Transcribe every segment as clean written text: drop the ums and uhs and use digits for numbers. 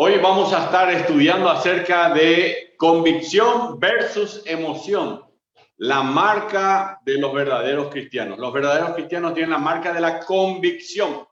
Hoy vamos a estar estudiando acerca de convicción versus emoción, la marca de los verdaderos cristianos. Los verdaderos cristianos tienen la marca de la convicción.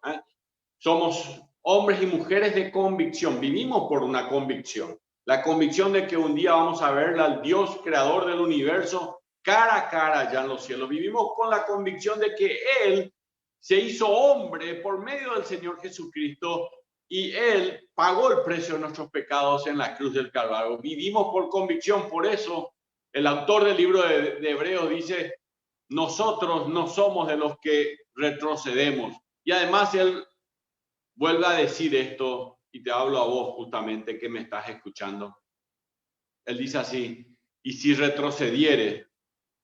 Somos hombres y mujeres de convicción, vivimos por una convicción. La convicción de que un día vamos a ver al Dios creador del universo cara a cara allá en los cielos. Vivimos con la convicción de que Él se hizo hombre por medio del Señor Jesucristo y Él pagó el precio de nuestros pecados en la cruz del Calvario. Vivimos por convicción, por eso el autor del libro de Hebreos dice, nosotros no somos de los que retrocedemos. Y además Él vuelve a decir esto, y te hablo a vos justamente que me estás escuchando. Él dice así, y si retrocediere,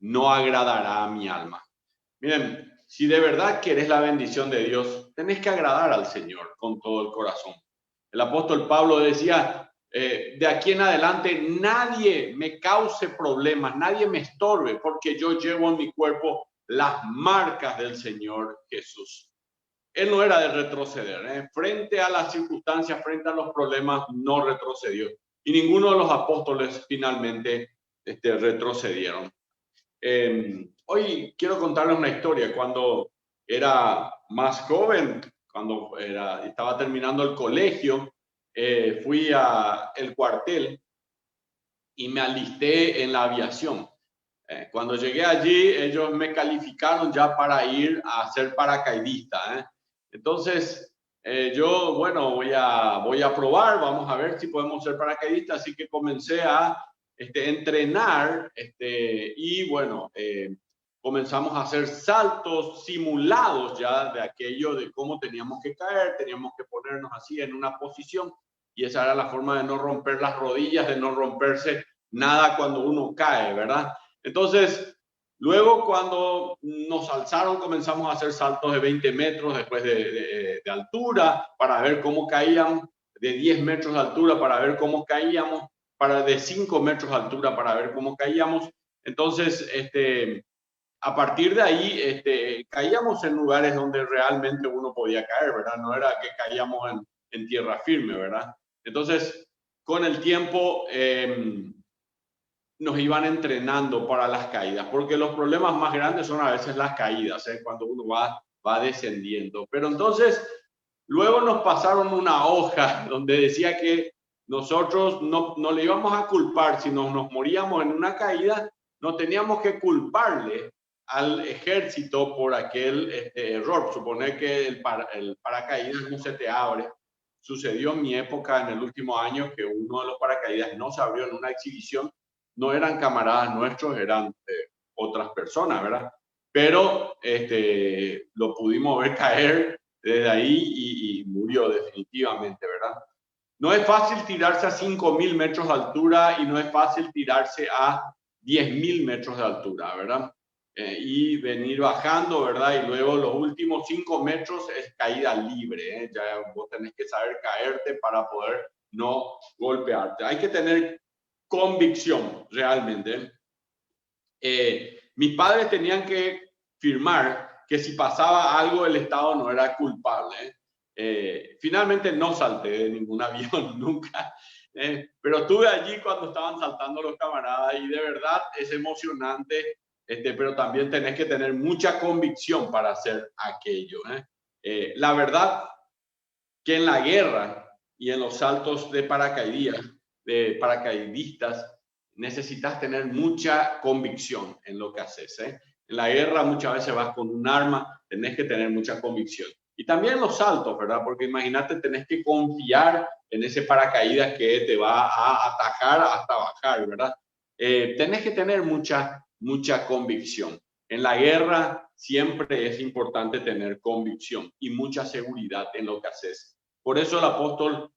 no agradará a mi alma. Miren, si de verdad querés la bendición de Dios, tenés que agradar al Señor con todo el corazón. El apóstol Pablo decía, de aquí en adelante nadie me cause problemas, nadie me estorbe, porque yo llevo en mi cuerpo las marcas del Señor Jesús. Él no era de retroceder, frente a las circunstancias, frente a los problemas, no retrocedió. Y ninguno de los apóstoles finalmente retrocedieron. Hoy quiero contarles una historia. Cuando era más joven, cuando estaba terminando el colegio, fui al cuartel y me alisté en la aviación. Cuando llegué allí, ellos me calificaron ya para ir a ser paracaidista. Entonces, yo, bueno, voy a probar, vamos a ver si podemos ser paracaidistas. Así que comencé a entrenar y, bueno, comenzamos a hacer saltos simulados ya de aquello de cómo teníamos que caer, teníamos que ponernos así en una posición y esa era la forma de no romper las rodillas, de no romperse nada cuando uno cae, ¿verdad? Entonces, luego cuando nos alzaron comenzamos a hacer saltos de 20 metros después de altura para ver cómo caíamos, de 10 metros de altura para ver cómo caíamos, de 5 metros de altura para ver cómo caíamos. Entonces, a partir de ahí caíamos en lugares donde realmente uno podía caer, ¿verdad? No era que caíamos en tierra firme, ¿verdad? Entonces, con el tiempo nos iban entrenando para las caídas, porque los problemas más grandes son a veces las caídas, cuando uno va descendiendo. Pero entonces, luego nos pasaron una hoja donde decía que nosotros no le íbamos a culpar si nos moríamos en una caída, no teníamos que culparle al ejército por aquel error. Suponer que el paracaídas no se te abre. Sucedió en mi época, en el último año, que uno de los paracaídas no se abrió en una exhibición. No eran camaradas nuestros, eran otras personas, ¿verdad? Pero lo pudimos ver caer desde ahí y murió definitivamente, ¿verdad? No es fácil tirarse a 5.000 metros de altura y no es fácil tirarse a 10.000 metros de altura, ¿verdad? Y venir bajando, ¿verdad? Y luego los últimos 5 metros es caída libre, Ya vos tenés que saber caerte para poder no golpearte. Hay que tener convicción realmente. Mis padres tenían que firmar que si pasaba algo el Estado no era culpable. Finalmente no salté de ningún avión nunca, pero estuve allí cuando estaban saltando los camaradas y de verdad es emocionante, pero también tenés que tener mucha convicción para hacer aquello. La verdad que en la guerra y en los saltos de paracaidistas necesitas tener mucha convicción en lo que haces. En la guerra muchas veces vas con un arma, tenés que tener mucha convicción. Y también los saltos, ¿verdad? Porque imagínate, tenés que confiar en ese paracaídas que te va a atacar hasta bajar, ¿verdad? Tenés que tener mucha convicción. En la guerra siempre es importante tener convicción y mucha seguridad en lo que haces. Por eso el apóstol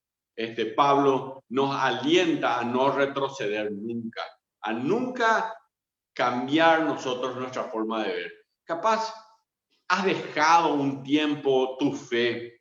Pablo nos alienta a no retroceder nunca, a nunca cambiar nosotros nuestra forma de ver. Capaz has dejado un tiempo tu fe,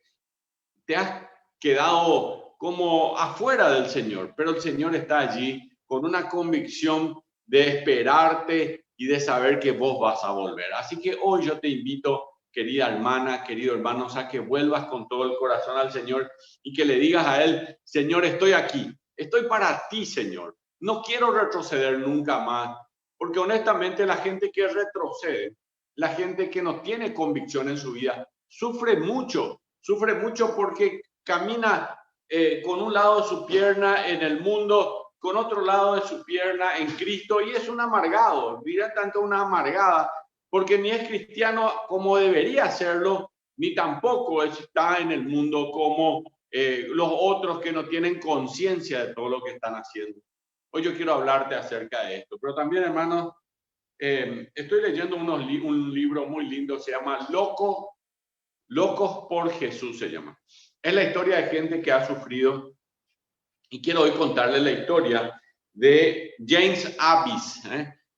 te has quedado como afuera del Señor, pero el Señor está allí con una convicción de esperarte y de saber que vos vas a volver. Así que hoy yo te invito querida hermana, querido hermano, o sea, que vuelvas con todo el corazón al Señor y que le digas a Él, Señor, estoy aquí, estoy para ti, Señor. No quiero retroceder nunca más, porque honestamente la gente que retrocede, la gente que no tiene convicción en su vida, sufre mucho porque camina con un lado de su pierna en el mundo, con otro lado de su pierna en Cristo, y es un amargado, dirá tanto una amargada, porque ni es cristiano como debería serlo, ni tampoco está en el mundo como los otros que no tienen conciencia de todo lo que están haciendo. Hoy yo quiero hablarte acerca de esto, pero también, hermanos, estoy leyendo un libro muy lindo, se llama Locos por Jesús, se llama. Es la historia de gente que ha sufrido, y quiero hoy contarles la historia de James Abyss.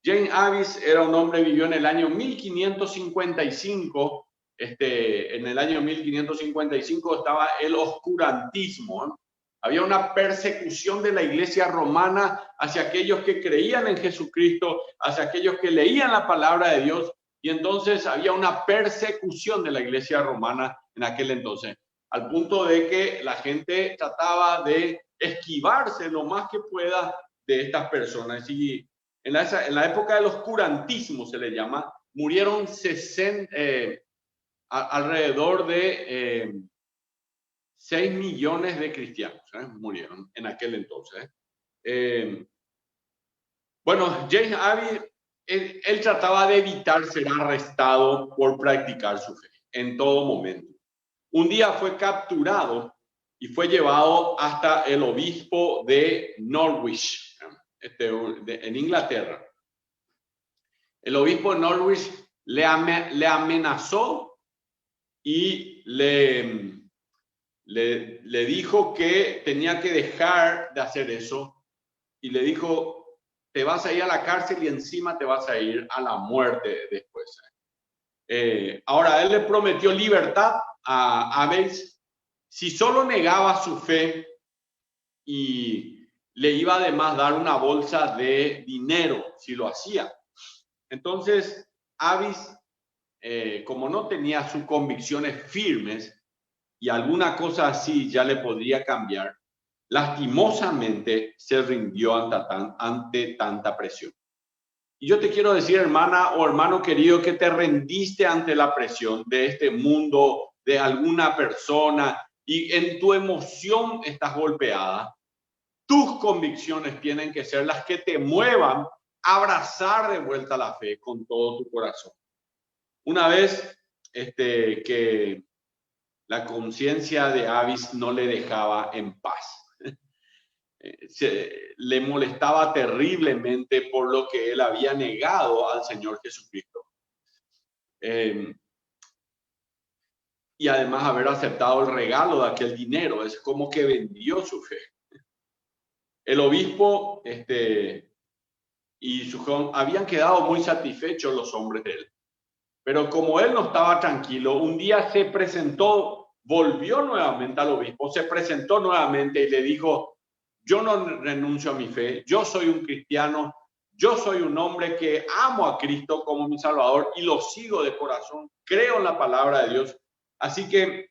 James Abyss era un hombre, vivió en el año 1555. En el año 1555 estaba el oscurantismo. Había una persecución de la iglesia romana hacia aquellos que creían en Jesucristo, hacia aquellos que leían la palabra de Dios, y entonces había una persecución de la iglesia romana en aquel entonces, al punto de que la gente trataba de esquivarse lo más que pueda de estas personas. Y en la época del oscurantismo, se le llama, murieron alrededor de 6 millones de cristianos, murieron en aquel entonces. Bueno, James Abbey, él trataba de evitar ser arrestado por practicar su fe en todo momento. Un día fue capturado y fue llevado hasta el obispo de Norwich, en Inglaterra. El obispo de Norwich le amenazó y le dijo que tenía que dejar de hacer eso, y le dijo, te vas a ir a la cárcel y encima te vas a ir a la muerte después. Ahora, él le prometió libertad a Abbess si solo negaba su fe, y le iba además dar una bolsa de dinero si lo hacía. Entonces, Abbess, como no tenía sus convicciones firmes y alguna cosa así ya le podría cambiar, lastimosamente se rindió ante tanta presión. Y yo te quiero decir, hermana o hermano querido, que te rendiste ante la presión de este mundo, de alguna persona, y en tu emoción estás golpeada. Tus convicciones tienen que ser las que te muevan a abrazar de vuelta la fe con todo tu corazón. Una vez que la conciencia de Abyss no le dejaba en paz. Le molestaba terriblemente por lo que él había negado al Señor Jesucristo. Y además haber aceptado el regalo de aquel dinero, es como que vendió su fe. El obispo y su habían quedado muy satisfechos los hombres de él. Pero como él no estaba tranquilo, un día se presentó, volvió nuevamente al obispo, se presentó nuevamente y le dijo, yo no renuncio a mi fe, yo soy un cristiano, yo soy un hombre que amo a Cristo como mi Salvador y lo sigo de corazón, creo en la palabra de Dios. Así que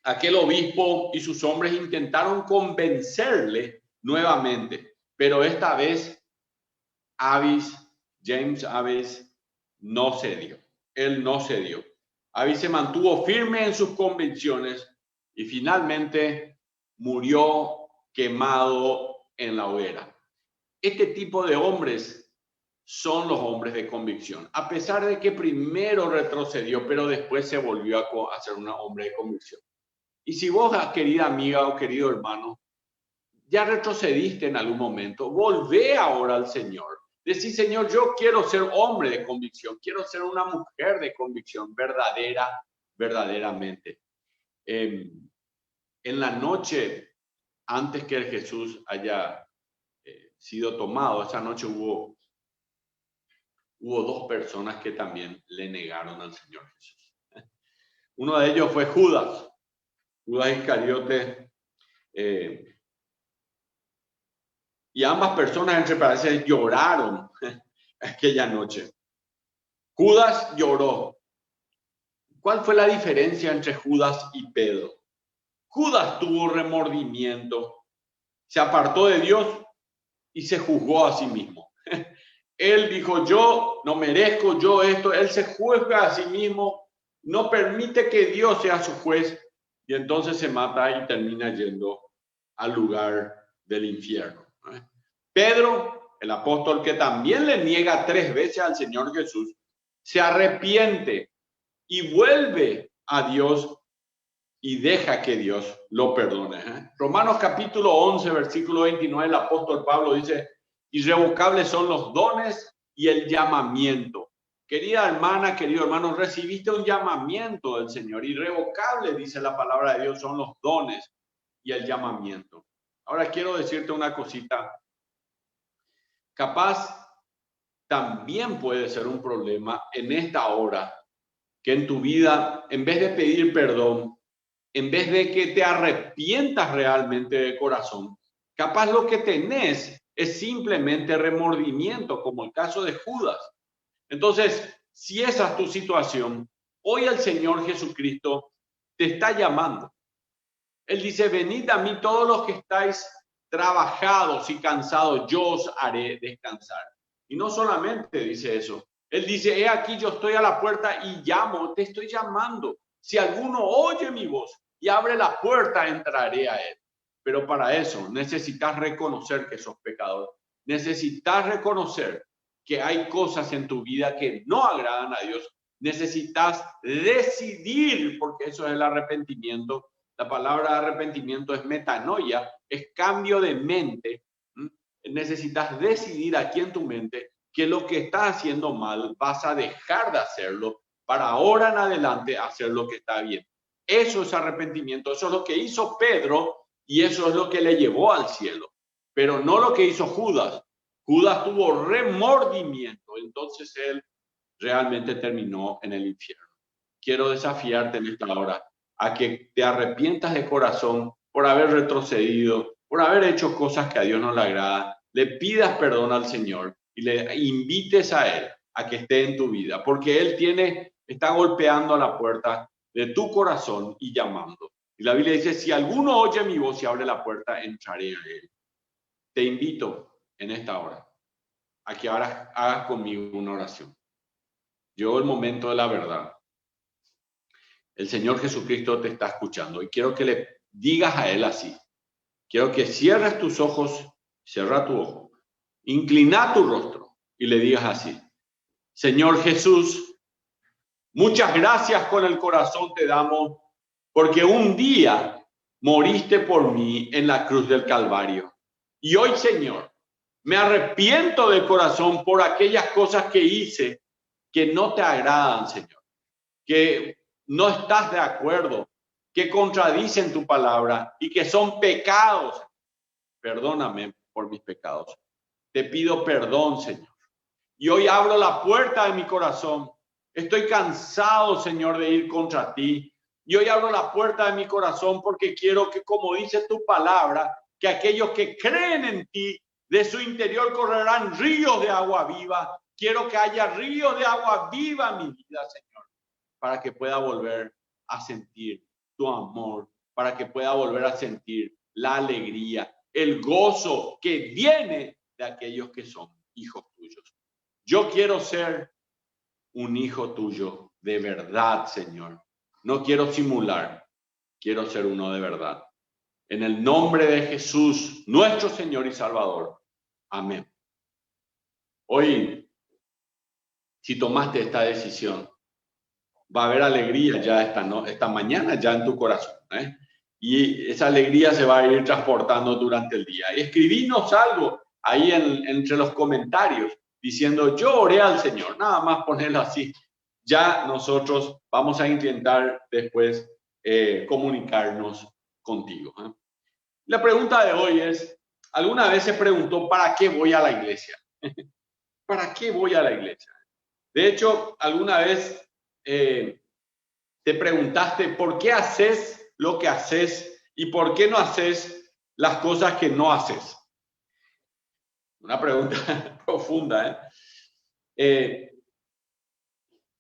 aquel obispo y sus hombres intentaron convencerle nuevamente, pero esta vez James Abyss no cedió. Él no cedió. Abyss se mantuvo firme en sus convicciones y finalmente murió quemado en la hoguera. Este tipo de hombres son los hombres de convicción, a pesar de que primero retrocedió, pero después se volvió a ser un hombre de convicción. Y si vos, querida amiga o querido hermano, ya retrocediste en algún momento, volvé ahora al Señor. Decí, Señor, yo quiero ser hombre de convicción, quiero ser una mujer de convicción verdaderamente. En la noche, antes que Jesús haya sido tomado, esa noche hubo dos personas que también le negaron al Señor Jesús. Uno de ellos fue Judas Iscariote, y ambas personas, entre paréntesis, lloraron aquella noche. Judas lloró ¿Cuál fue la diferencia entre Judas y Pedro? Judas tuvo remordimiento, se apartó de Dios y se juzgó a sí mismo. Él dijo, yo no merezco, yo esto. Él se juzga a sí mismo, no permite que Dios sea su juez y entonces se mata y termina yendo al lugar del infierno. Pedro, el apóstol que también le niega 3 veces al Señor Jesús, se arrepiente y vuelve a Dios y deja que Dios lo perdone. Romanos capítulo 11, versículo 29, el apóstol Pablo dice, irrevocables son los dones y el llamamiento. Querida hermana, querido hermano, recibiste un llamamiento del Señor. Irrevocable, dice la palabra de Dios, son los dones y el llamamiento. Ahora quiero decirte una cosita. Capaz también puede ser un problema en esta hora, que en tu vida, en vez de pedir perdón, en vez de que te arrepientas realmente de corazón, capaz lo que tenés es simplemente remordimiento, como el caso de Judas. Entonces, si esa es tu situación, hoy el Señor Jesucristo te está llamando. Él dice, venid a mí todos los que estáis trabajados y cansados, yo os haré descansar. Y no solamente dice eso, Él dice, he aquí yo estoy a la puerta y llamo, te estoy llamando. Si alguno oye mi voz y abre la puerta, entraré a él. Pero para eso necesitas reconocer que sos pecador. Necesitas reconocer que hay cosas en tu vida que no agradan a Dios. Necesitas decidir, porque eso es el arrepentimiento. La palabra arrepentimiento es metanoia, es cambio de mente. Necesitas decidir aquí en tu mente que lo que estás haciendo mal vas a dejar de hacerlo para ahora en adelante hacer lo que está bien. Eso es arrepentimiento, eso es lo que hizo Pedro y eso es lo que le llevó al cielo, pero no lo que hizo Judas. Judas tuvo remordimiento, entonces él realmente terminó en el infierno. Quiero desafiarte en esta hora a que te arrepientas de corazón por haber retrocedido, por haber hecho cosas que a Dios no le agrada, le pidas perdón al Señor y le invites a Él a que esté en tu vida, porque Él está golpeando a la puerta de tu corazón y llamando. Y la Biblia dice, si alguno oye mi voz y abre la puerta, entraré a Él. Te invito en esta hora a que ahora hagas conmigo una oración. Llegó el momento de la verdad. El Señor Jesucristo te está escuchando y quiero que le digas a Él así. Quiero que cierres tus ojos, cierra tu ojo, inclina tu rostro y le digas así. Señor Jesús, muchas gracias con el corazón te damos porque un día moriste por mí en la cruz del Calvario. Y hoy, Señor, me arrepiento de corazón por aquellas cosas que hice que no te agradan, Señor, que no estás de acuerdo, que contradicen tu palabra y que son pecados. Perdóname por mis pecados. Te pido perdón, Señor. Y hoy abro la puerta de mi corazón. Estoy cansado, Señor, de ir contra ti. Y hoy abro la puerta de mi corazón porque quiero que, como dice tu palabra, que aquellos que creen en ti, de su interior correrán ríos de agua viva. Quiero que haya ríos de agua viva en mi vida, Señor, para que pueda volver a sentir tu amor, para que pueda volver a sentir la alegría, el gozo que viene de aquellos que son hijos tuyos. Yo quiero ser un hijo tuyo de verdad, Señor. No quiero simular, quiero ser uno de verdad. En el nombre de Jesús, nuestro Señor y Salvador. Amén. Hoy, si tomaste esta decisión, va a haber alegría ya esta mañana, ya en tu corazón, ¿eh? Y esa alegría se va a ir transportando durante el día. Y escribinos algo ahí entre los comentarios diciendo, yo oré al Señor, nada más ponerlo así. Ya nosotros vamos a intentar después comunicarnos contigo, ¿eh? La pregunta de hoy es, ¿alguna vez se preguntó para qué voy a la iglesia? ¿Para qué voy a la iglesia? De hecho, alguna vez te preguntaste por qué haces lo que haces y por qué no haces las cosas que no haces. Una pregunta profunda, ¿eh?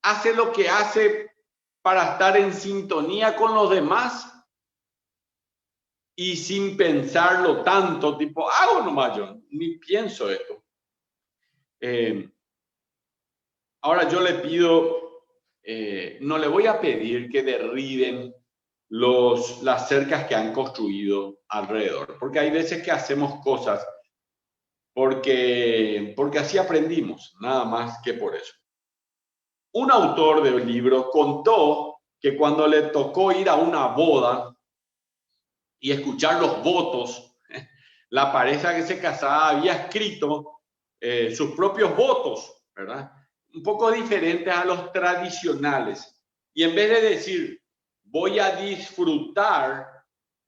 Hace lo que hace para estar en sintonía con los demás y sin pensarlo tanto, tipo, hago nomás yo, ni pienso esto. Ahora yo le pido, no le voy a pedir que derriben las cercas que han construido alrededor, porque hay veces que hacemos cosas porque así aprendimos, nada más que por eso. Un autor del libro contó que cuando le tocó ir a una boda y escuchar los votos, la pareja que se casaba había escrito sus propios votos, ¿verdad? Un poco diferentes a los tradicionales. Y en vez de decir, voy a disfrutar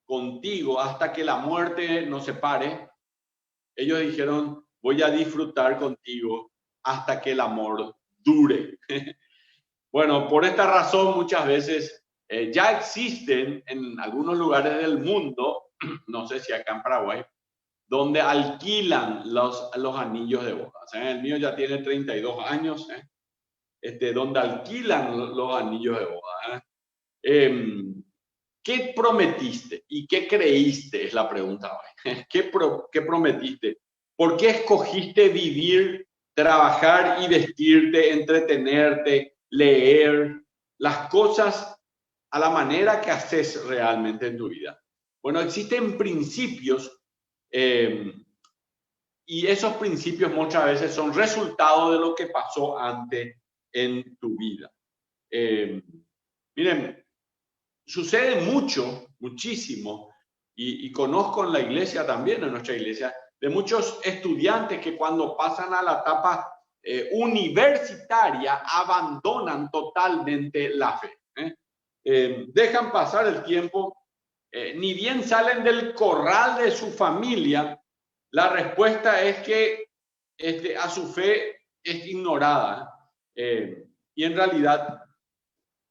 contigo hasta que la muerte nos separe, ellos dijeron, voy a disfrutar contigo hasta que el amor dure. Bueno, por esta razón muchas veces ya existen en algunos lugares del mundo, no sé si acá en Paraguay, donde alquilan los anillos de bodas. El mío ya tiene 32 años, donde alquilan los anillos de boda. ¿Qué prometiste y qué creíste? Es la pregunta hoy. ¿Qué prometiste? ¿Por qué escogiste vivir, trabajar y vestirte, entretenerte, leer las cosas a la manera que haces realmente en tu vida? Bueno, existen principios y esos principios muchas veces son resultado de lo que pasó antes en tu vida. Miren, sucede muchísimo, y conozco en la iglesia también, en nuestra iglesia, de muchos estudiantes que cuando pasan a la etapa universitaria abandonan totalmente la fe. Dejan pasar el tiempo, ni bien salen del corral de su familia, la respuesta es que a su fe es ignorada. Y en realidad,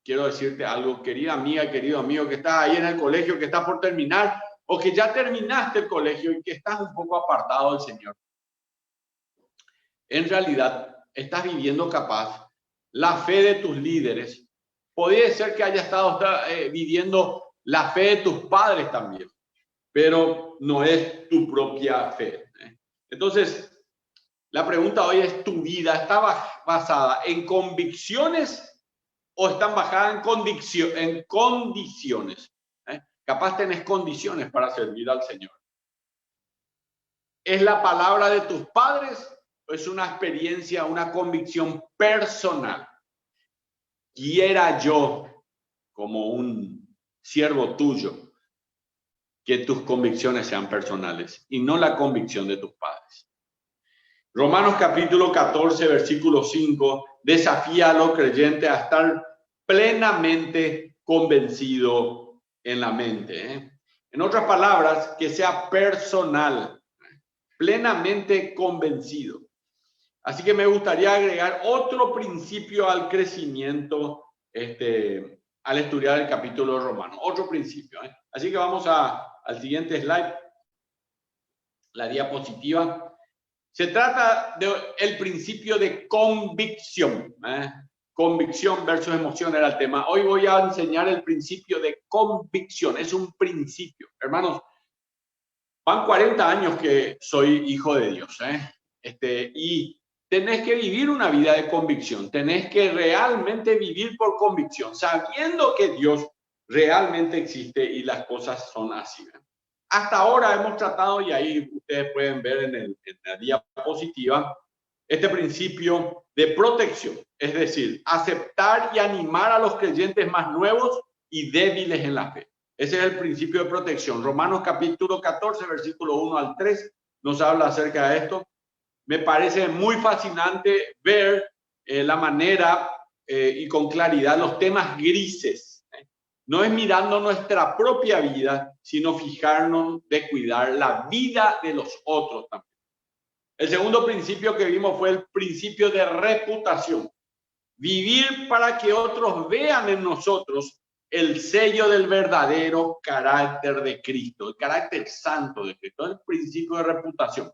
quiero decirte algo, querida amiga, querido amigo, que estás ahí en el colegio, que estás por terminar, o que ya terminaste el colegio y que estás un poco apartado del Señor. En realidad, estás viviendo capaz la fe de tus líderes. Podría ser que hayas estado viviendo la fe de tus padres también, pero no es tu propia fe. Entonces, la pregunta hoy es, ¿tu vida está basada en convicciones o están basadas en condiciones? Capaz tenés condiciones para servir al Señor. ¿Es la palabra de tus padres o es una experiencia, una convicción personal? Quiera yo, como un siervo tuyo, que tus convicciones sean personales y no la convicción de tus padres. Romanos capítulo 14, versículo 5, desafía a los creyentes a estar plenamente convencido en la mente. En otras palabras, que sea personal, plenamente convencido. Así que me gustaría agregar otro principio al crecimiento al estudiar el capítulo de Romanos. Otro principio. Así que vamos al siguiente slide, la diapositiva. Se trata del principio de convicción. Convicción versus emoción era el tema. Hoy voy a enseñar el principio de convicción. Es un principio. Hermanos, van 40 años que soy hijo de Dios. Y tenés que vivir una vida de convicción. Tenés que realmente vivir por convicción, sabiendo que Dios realmente existe y las cosas son así. Hasta ahora hemos tratado, y ahí ustedes pueden ver en la diapositiva, este principio de protección, es decir, aceptar y animar a los creyentes más nuevos y débiles en la fe. Ese es el principio de protección. Romanos capítulo 14, versículo 1 al 3, nos habla acerca de esto. Me parece muy fascinante ver la manera y con claridad los temas grises. No es mirando nuestra propia vida, sino fijarnos de cuidar la vida de los otros también. El segundo principio que vimos fue el principio de reputación. Vivir para que otros vean en nosotros el sello del verdadero carácter de Cristo, el carácter santo de Cristo, el principio de reputación.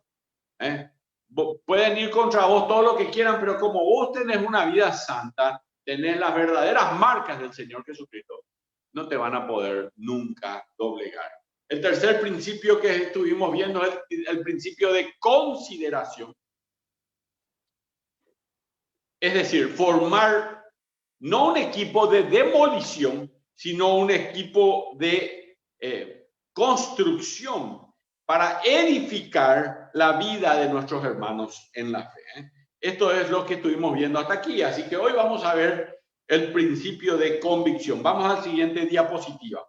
Pueden ir contra vos todo lo que quieran, pero como vos tenés una vida santa, tenés las verdaderas marcas del Señor Jesucristo, no te van a poder nunca doblegar. El tercer principio que estuvimos viendo es el principio de consideración. Es decir, formar no un equipo de demolición, sino un equipo de construcción para edificar la vida de nuestros hermanos en la fe. Esto es lo que estuvimos viendo hasta aquí. Así que hoy vamos a ver el principio de convicción. Vamos al siguiente diapositiva.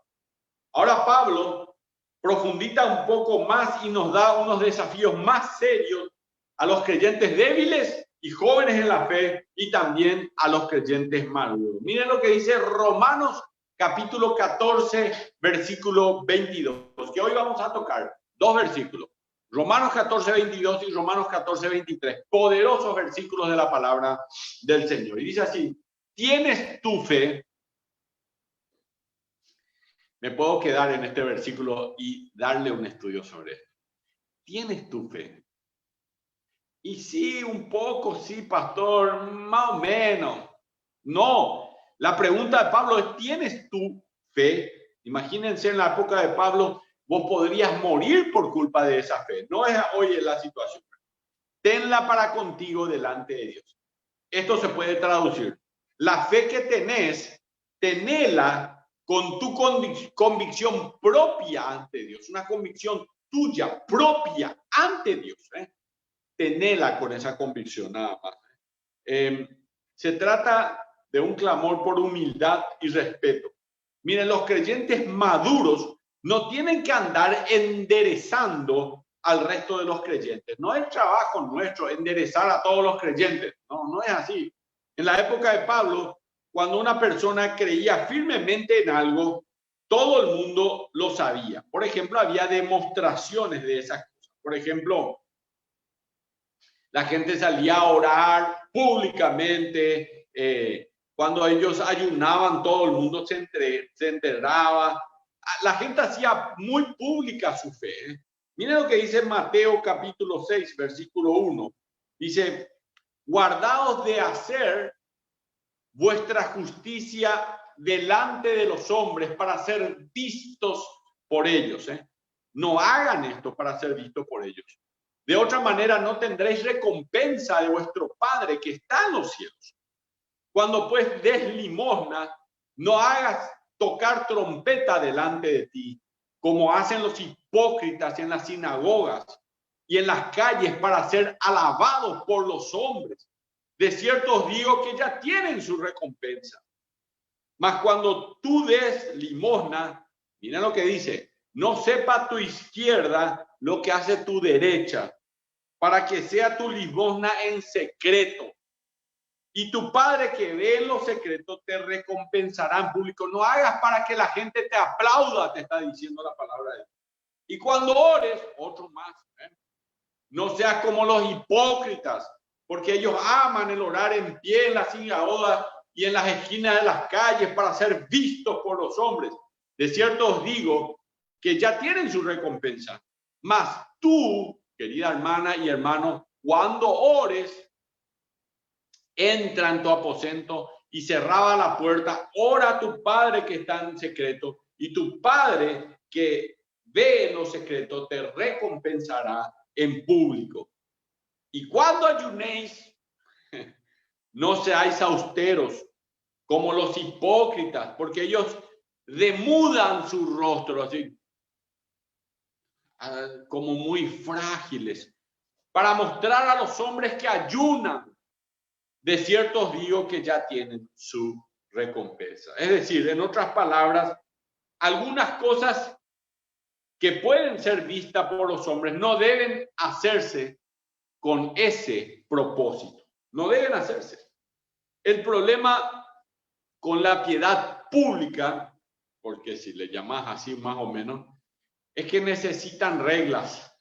Ahora Pablo profundiza un poco más y nos da unos desafíos más serios a los creyentes débiles y jóvenes en la fe y también a los creyentes maduros. Miren lo que dice Romanos capítulo 14, versículo 22, que hoy vamos a tocar dos versículos. Romanos 14, 22 y Romanos 14, 23. Poderosos versículos de la palabra del Señor. Y dice así: ¿tienes tu fe? Me puedo quedar en este versículo y darle un estudio sobre esto. ¿Tienes tu fe? Y sí, un poco, sí, pastor, más o menos. No, la pregunta de Pablo es: ¿tienes tu fe? Imagínense, en la época de Pablo, vos podrías morir por culpa de esa fe. No es hoy la situación. Tenla para contigo delante de Dios. Esto se puede traducir: la fe que tenés, tenela con tu convicción propia ante Dios, una convicción tuya, propia, ante Dios. Tenela con esa convicción, nada más. Se trata de un clamor por humildad y respeto. Miren, los creyentes maduros no tienen que andar enderezando al resto de los creyentes. No es trabajo nuestro enderezar a todos los creyentes. No, no es así. En la época de Pablo, cuando una persona creía firmemente en algo, todo el mundo lo sabía. Por ejemplo, había demostraciones de esas cosas. Por ejemplo, la gente salía a orar públicamente. Cuando ellos ayunaban, todo el mundo se enterraba. La gente hacía muy pública su fe. Miren lo que dice Mateo capítulo 6, versículo 1. Dice: guardaos de hacer vuestra justicia delante de los hombres para ser vistos por ellos. No hagan esto para ser vistos por ellos. De otra manera no tendréis recompensa de vuestro Padre que está en los cielos. Cuando pues des limosna, no hagas tocar trompeta delante de ti, como hacen los hipócritas en las sinagogas y en las calles para ser alabados por los hombres. De cierto os digo que ya tienen su recompensa. Mas cuando tú des limosna, mira lo que dice: no sepa tu izquierda lo que hace tu derecha, para que sea tu limosna en secreto. Y tu Padre que ve en lo secreto te recompensará en público. No hagas para que la gente te aplauda, te está diciendo la palabra de Dios. Y cuando ores, otro más. No seas como los hipócritas, porque ellos aman el orar en pie en las sinagogas y en las esquinas de las calles para ser vistos por los hombres. De cierto os digo que ya tienen su recompensa. Mas tú, querida hermana y hermano, cuando ores, entra en tu aposento y cerraba la puerta, ora a tu Padre que está en secreto, y tu Padre que ve en lo secreto te recompensará en público. Y cuando ayunéis, no seáis austeros como los hipócritas, porque ellos demudan su rostro así, como muy frágiles, para mostrar a los hombres que ayunan. De cierto os digo que ya tienen su recompensa. Es decir, en otras palabras, algunas cosas que pueden ser vistas por los hombres no deben hacerse con ese propósito. No deben hacerse. El problema con la piedad pública, porque si le llamas así más o menos, es que necesitan reglas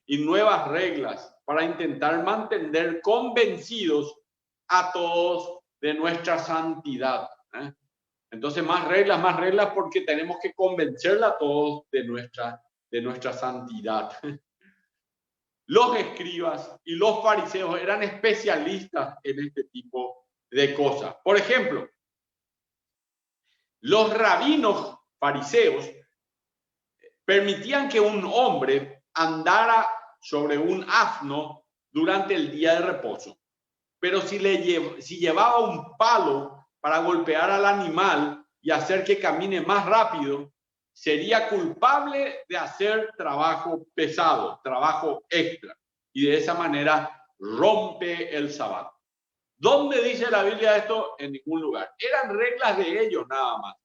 y nuevas reglas para intentar mantener convencidos a todos de nuestra santidad. Entonces, más reglas, porque tenemos que convencerla a todos de nuestra santidad. Los escribas y los fariseos eran especialistas en este tipo de cosas. Por ejemplo, los rabinos fariseos permitían que un hombre andara sobre un asno durante el día de reposo. Pero si llevaba un palo para golpear al animal y hacer que camine más rápido, sería culpable de hacer trabajo pesado, trabajo extra. Y de esa manera rompe el sábado. ¿Dónde dice la Biblia esto? En ningún lugar. Eran reglas de ellos nada más.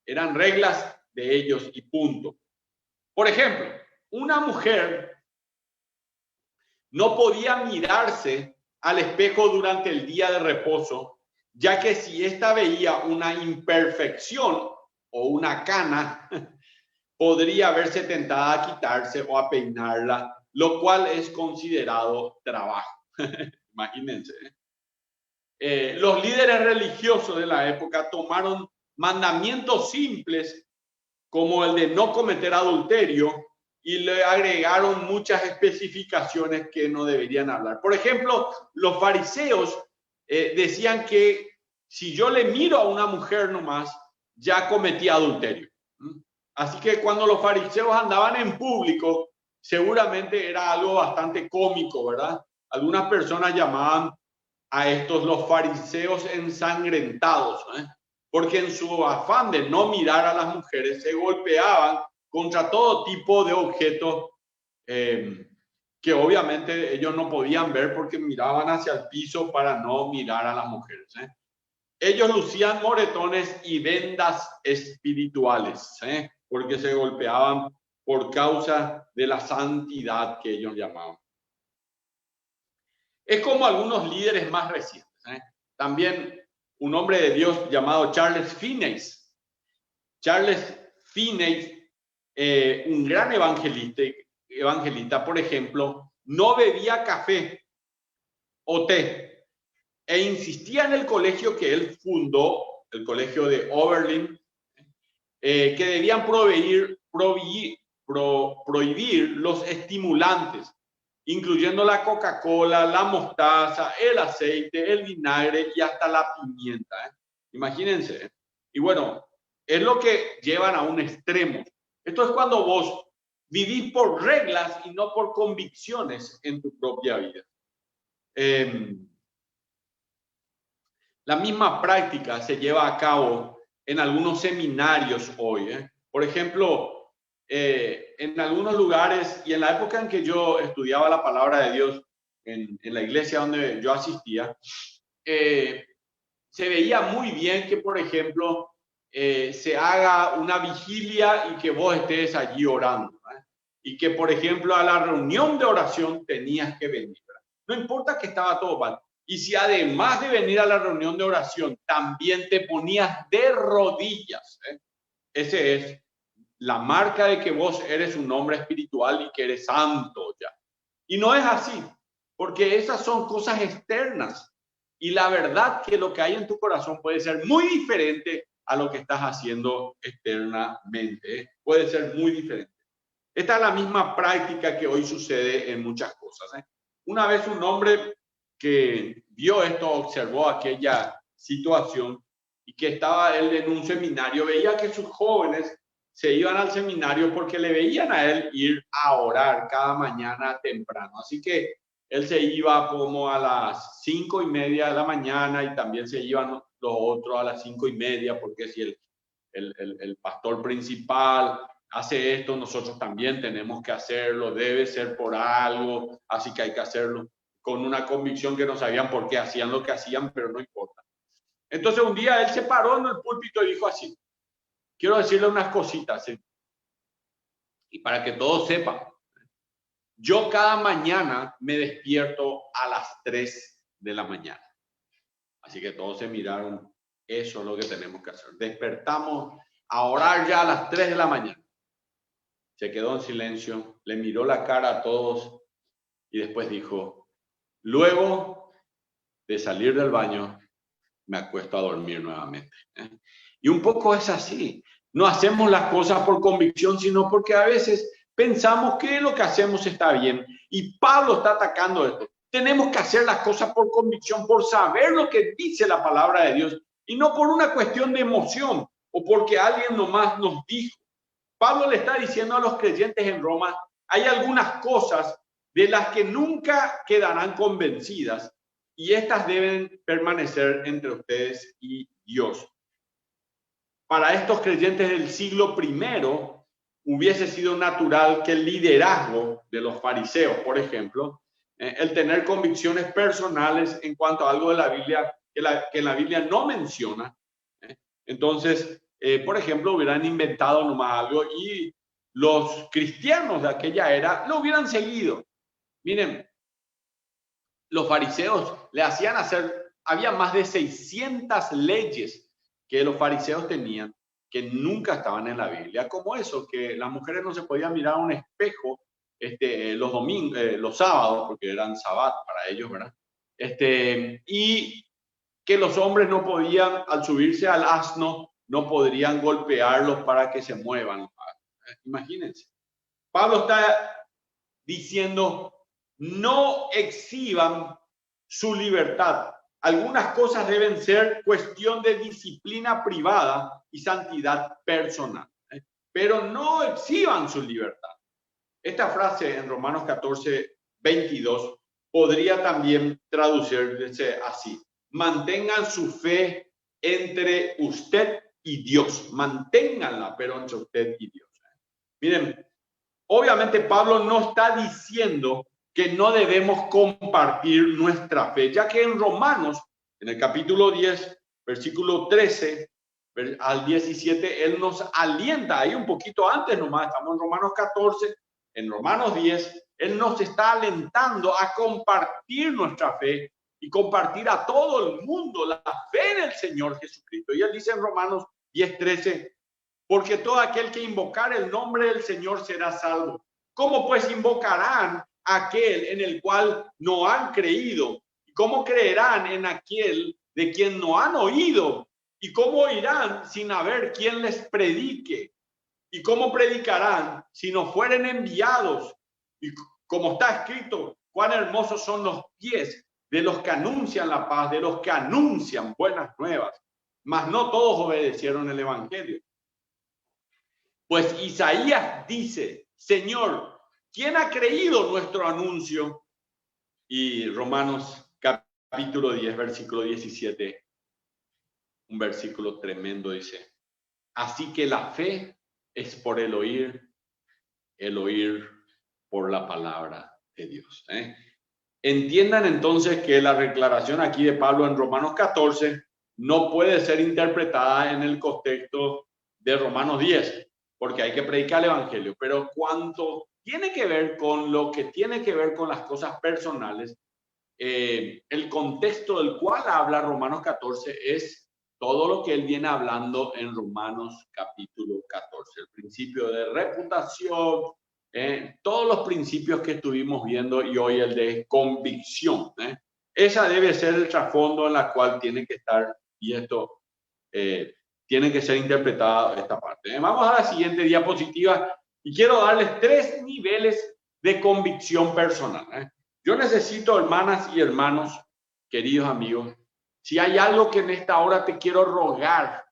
Eran reglas de ellos y punto. Por ejemplo, una mujer no podía mirarse al espejo durante el día de reposo, ya que si ésta veía una imperfección o una cana, podría verse tentada a quitarse o a peinarla, lo cual es considerado trabajo. Imagínense. Los líderes religiosos de la época tomaron mandamientos simples como el de no cometer adulterio y le agregaron muchas especificaciones que no deberían hablar. Por ejemplo, los fariseos decían que si yo le miro a una mujer nomás, ya cometí adulterio. Así que cuando los fariseos andaban en público, seguramente era algo bastante cómico, ¿verdad? Algunas personas llamaban a estos los fariseos ensangrentados, porque en su afán de no mirar a las mujeres se golpeaban contra todo tipo de objetos que obviamente ellos no podían ver porque miraban hacia el piso para no mirar a las mujeres. Ellos lucían moretones y vendas espirituales, porque se golpeaban por causa de la santidad que ellos llamaban. Es como algunos líderes más recientes. También un hombre de Dios llamado Charles Finney. Charles Finney, un gran evangelista, por ejemplo, no bebía café o té e insistía en el colegio que él fundó, el colegio de Oberlin, que debían prohibir los estimulantes, incluyendo la Coca-Cola, la mostaza, el aceite, el vinagre y hasta la pimienta. Imagínense. Y bueno, es lo que llevan a un extremo. Esto es cuando vos vivís por reglas y no por convicciones en tu propia vida. La misma práctica se lleva a cabo en algunos seminarios hoy. Por ejemplo, en algunos lugares y en la época en que yo estudiaba la palabra de Dios en la iglesia donde yo asistía, se veía muy bien que, por ejemplo, se haga una vigilia y que vos estés allí orando, y que, por ejemplo, a la reunión de oración tenías que venir. No importa que estaba todo mal. Y si además de venir a la reunión de oración, también te ponías de rodillas, ese es la marca de que vos eres un hombre espiritual y que eres santo ya. Y no es así, porque esas son cosas externas. Y la verdad que lo que hay en tu corazón puede ser muy diferente a lo que estás haciendo externamente. Puede ser muy diferente. Esta es la misma práctica que hoy sucede en muchas cosas. Una vez un hombre que vio esto, observó aquella situación y que estaba él en un seminario, veía que sus jóvenes se iban al seminario porque le veían a él ir a orar cada mañana temprano. Así que él se iba como a las 5:30 de la mañana y también se iban los otros a las 5:30, porque si el pastor principal hace esto, nosotros también tenemos que hacerlo, debe ser por algo, así que hay que hacerlo con una convicción que no sabían por qué hacían lo que hacían, pero no importa. Entonces un día él se paró en el púlpito y dijo así: quiero decirle unas cositas, y para que todos sepan, yo cada mañana me despierto a las 3 de la mañana. Así que todos se miraron, eso es lo que tenemos que hacer. Despertamos a orar ya a las 3 de la mañana. Se quedó en silencio, le miró la cara a todos y después dijo: luego de salir del baño, me acuesto a dormir nuevamente. Y un poco es así. No hacemos las cosas por convicción, sino porque a veces pensamos que lo que hacemos está bien. Y Pablo está atacando esto. Tenemos que hacer las cosas por convicción, por saber lo que dice la palabra de Dios y no por una cuestión de emoción o porque alguien nomás nos dijo. Pablo le está diciendo a los creyentes en Roma, hay algunas cosas de las que nunca quedarán convencidas y estas deben permanecer entre ustedes y Dios. Para estos creyentes del siglo I, hubiese sido natural que el liderazgo de los fariseos, por ejemplo, el tener convicciones personales en cuanto a algo de la Biblia que la Biblia no menciona. Entonces, por ejemplo, hubieran inventado nomás algo y los cristianos de aquella era lo hubieran seguido. Miren, los fariseos le hacían hacer, había más de 600 leyes que los fariseos tenían que nunca estaban en la Biblia, como eso, que las mujeres no se podían mirar a un espejo los domingos, los sábados, porque eran sabbat para ellos, ¿verdad? Y que los hombres no podían, al subirse al asno, no podrían golpearlos para que se muevan. Imagínense. Pablo está diciendo, no exhiban su libertad. Algunas cosas deben ser cuestión de disciplina privada y santidad personal, pero no exhiban su libertad. Esta frase en Romanos 14, 22 podría también traducirse así: mantengan su fe entre usted y Dios. Manténganla, pero entre usted y Dios. Miren, obviamente Pablo no está diciendo que no debemos compartir nuestra fe, ya que en Romanos, en el capítulo 10, versículo 13 al 17, él nos alienta, ahí un poquito antes nomás, estamos en Romanos 14, en Romanos 10, él nos está alentando a compartir nuestra fe y compartir a todo el mundo la fe en el Señor Jesucristo. Y él dice en Romanos 10, 13, porque todo aquel que invocar el nombre del Señor será salvo. ¿Cómo pues invocarán aquel en el cual no han creído? ¿Y cómo creerán en aquel de quien no han oído? ¿Y cómo oirán sin haber quien les predique? ¿Y cómo predicarán si no fueren enviados? Y como está escrito, cuán hermosos son los pies de los que anuncian la paz, de los que anuncian buenas nuevas. Mas no todos obedecieron el evangelio. Pues Isaías dice, Señor, ¿quién ha creído nuestro anuncio? Y Romanos capítulo 10, versículo 17, un versículo tremendo, dice, así que la fe es por el oír por la palabra de Dios. Entiendan entonces que la declaración aquí de Pablo en Romanos 14 no puede ser interpretada en el contexto de Romanos 10. Porque hay que predicar el evangelio, pero cuando tiene que ver con lo que tiene que ver con las cosas personales, el contexto del cual habla Romanos 14 es todo lo que él viene hablando en Romanos capítulo 14, el principio de reputación, todos los principios que estuvimos viendo y hoy el de convicción. Esa debe ser el trasfondo en la cual tiene que estar, y esto tiene que ser interpretada esta parte. Vamos a la siguiente diapositiva y quiero darles 3 niveles de convicción personal. Yo necesito, hermanas y hermanos, queridos amigos, si hay algo que en esta hora te quiero rogar,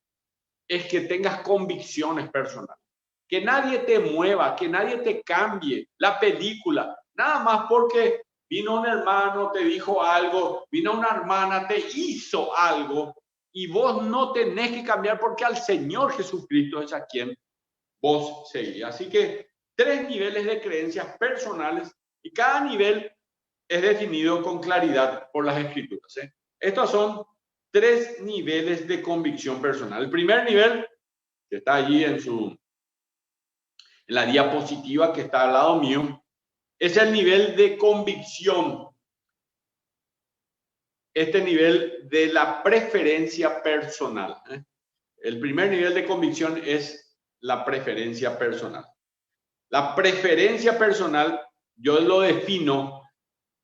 es que tengas convicciones personales. Que nadie te mueva, que nadie te cambie la película, nada más porque vino un hermano, te dijo algo, vino una hermana, te hizo algo, y vos no tenés que cambiar porque al Señor Jesucristo es a quien vos seguís. Así que 3 niveles de creencias personales y cada nivel es definido con claridad por las Escrituras. Estos son 3 niveles de convicción personal. El primer nivel, que está allí en la diapositiva que está al lado mío, es el nivel de convicción. Este nivel de la preferencia personal. El primer nivel de convicción es la preferencia personal. La preferencia personal yo lo defino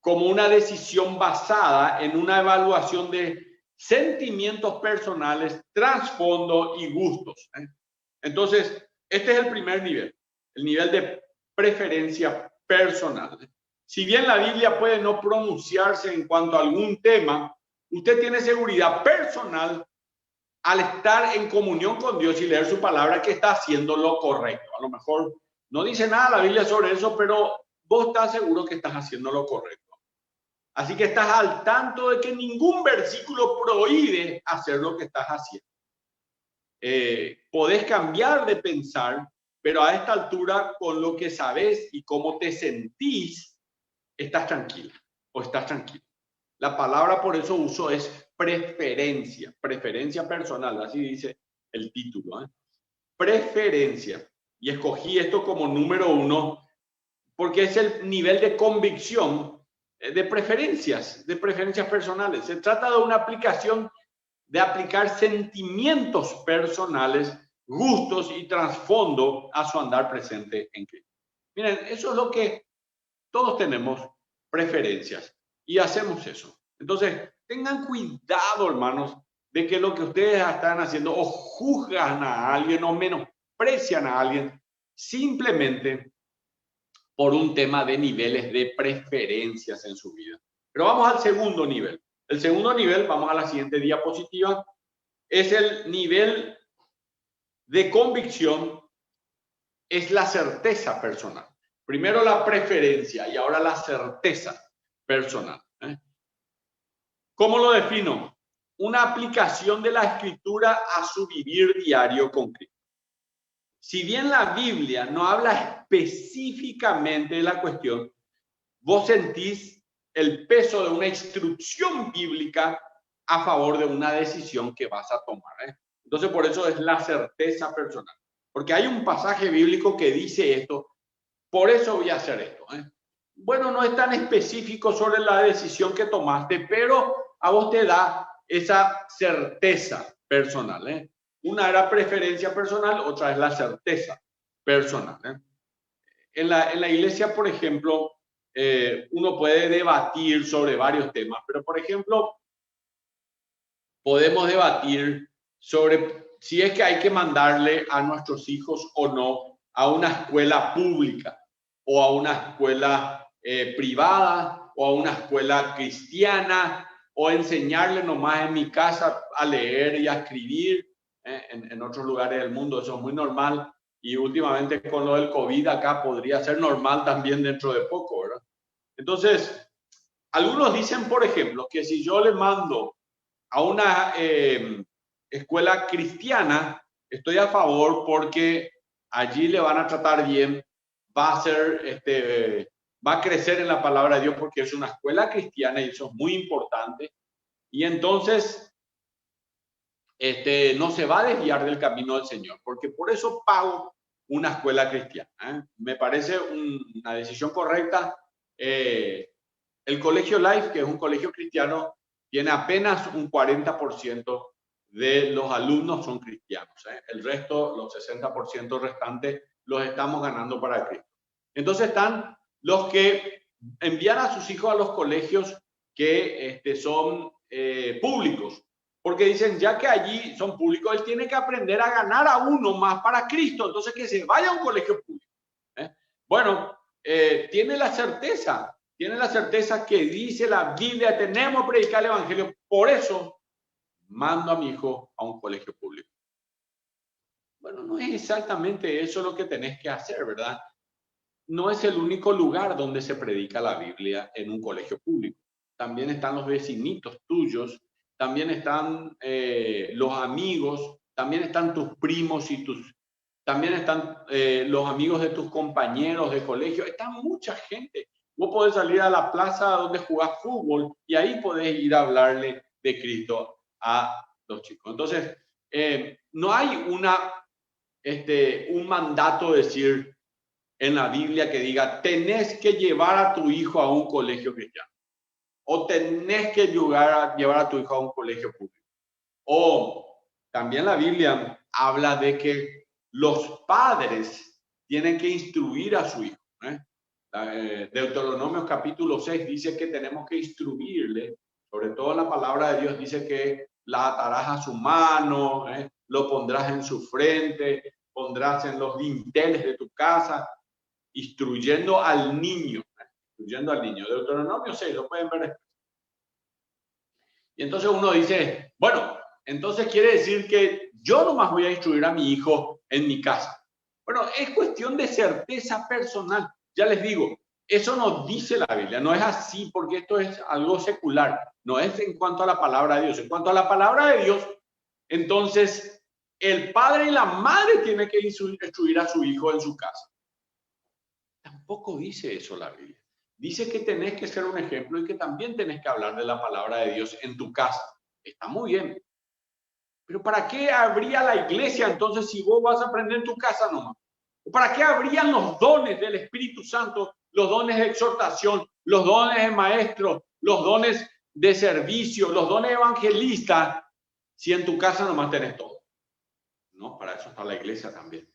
como una decisión basada en una evaluación de sentimientos personales, trasfondo y gustos. Entonces, este es el primer nivel, el nivel de preferencia personal. Si bien la Biblia puede no pronunciarse en cuanto a algún tema, usted tiene seguridad personal al estar en comunión con Dios y leer su palabra que está haciendo lo correcto. A lo mejor no dice nada la Biblia sobre eso, pero vos estás seguro que estás haciendo lo correcto. Así que estás al tanto de que ningún versículo prohíbe hacer lo que estás haciendo. Podés cambiar de pensar, pero a esta altura, con lo que sabés y cómo te sentís, estás tranquila o estás tranquilo. La palabra por eso uso es preferencia, preferencia personal, así dice el título, ¿eh? Preferencia. Y escogí esto como número 1 porque es el nivel de convicción de preferencias personales. Se trata de una aplicación, de aplicar sentimientos personales, gustos y trasfondo a su andar presente en Cristo. Miren, eso es lo que todos tenemos, preferencias, y hacemos eso. Entonces, tengan cuidado, hermanos, de que lo que ustedes están haciendo o juzgan a alguien o menosprecian a alguien simplemente por un tema de niveles de preferencias en su vida. Pero vamos al segundo nivel. El segundo nivel, vamos a la siguiente diapositiva, es el nivel de convicción, es la certeza personal. Primero la preferencia y ahora la certeza personal. ¿Cómo lo defino? Una aplicación de la escritura a su vivir diario con Cristo. Si bien la Biblia no habla específicamente de la cuestión, vos sentís el peso de una instrucción bíblica a favor de una decisión que vas a tomar. Entonces, por eso es la certeza personal. Porque hay un pasaje bíblico que dice esto, por eso voy a hacer esto. Bueno, no es tan específico sobre la decisión que tomaste, pero a vos te da esa certeza personal. Una era preferencia personal, otra es la certeza personal. En la iglesia, por ejemplo, uno puede debatir sobre varios temas, pero por ejemplo, podemos debatir sobre si es que hay que mandarle a nuestros hijos o no a una escuela pública o a una escuela privada o a una escuela cristiana o enseñarle nomás en mi casa a leer y a escribir. En otros lugares del mundo eso es muy normal y últimamente con lo del COVID acá podría ser normal también dentro de poco, ¿verdad? Entonces, algunos dicen, por ejemplo, que si yo le mando a una escuela cristiana, estoy a favor porque allí le van a tratar bien, va a crecer en la palabra de Dios porque es una escuela cristiana y eso es muy importante. Y entonces no se va a desviar del camino del Señor, porque por eso pago una escuela cristiana. Me parece una decisión correcta. El Colegio Life, que es un colegio cristiano, tiene apenas un 40% de los alumnos son cristianos. El resto, los 60% restantes, los estamos ganando para Cristo. Entonces están los que envían a sus hijos a los colegios que son públicos, porque dicen, ya que allí son públicos, él tiene que aprender a ganar a uno más para Cristo, entonces que se vaya a un colegio público. Bueno, tiene la certeza que dice la Biblia, tenemos que predicar el evangelio, por eso mando a mi hijo a un colegio público. Bueno, no es exactamente eso lo que tenés que hacer, ¿verdad? No es el único lugar donde se predica la Biblia en un colegio público. También están los vecinitos tuyos, también están los amigos, también están tus primos también están los amigos de tus compañeros de colegio. Está mucha gente. Vos podés salir a la plaza donde jugás fútbol y ahí podés ir a hablarle de Cristo a los chicos. Entonces, no hay un mandato de decir en la Biblia que diga, tenés que llevar a tu hijo a un colegio cristiano. O tenés que llevar a tu hijo a un colegio público. O también la Biblia habla de que los padres tienen que instruir a su hijo. Deuteronomio capítulo 6 dice que tenemos que instruirle, sobre todo la palabra de Dios dice que la atarás a su mano, lo pondrás en su frente, pondrás en los dinteles de tu casa, instruyendo al niño. instruyendo al niño. Deuteronomio 6, lo pueden ver. Y entonces uno dice, bueno, entonces quiere decir que yo nomás voy a instruir a mi hijo en mi casa. Bueno, es cuestión de certeza personal. Ya les digo, eso no dice la Biblia, no es así porque esto es algo secular, no es en cuanto a la palabra de Dios. En cuanto a la palabra de Dios, entonces el padre y la madre tienen que instruir a su hijo en su casa. Tampoco dice eso la Biblia. Dice que tenés que ser un ejemplo y que también tenés que hablar de la palabra de Dios en tu casa. Está muy bien. Pero ¿para qué habría la iglesia entonces si vos vas a aprender en tu casa nomás? ¿Para qué habrían los dones del Espíritu Santo, los dones de exhortación, los dones de maestro, los dones de servicio, los dones evangelistas, si en tu casa nomás tenés todo? No, para eso está la iglesia también.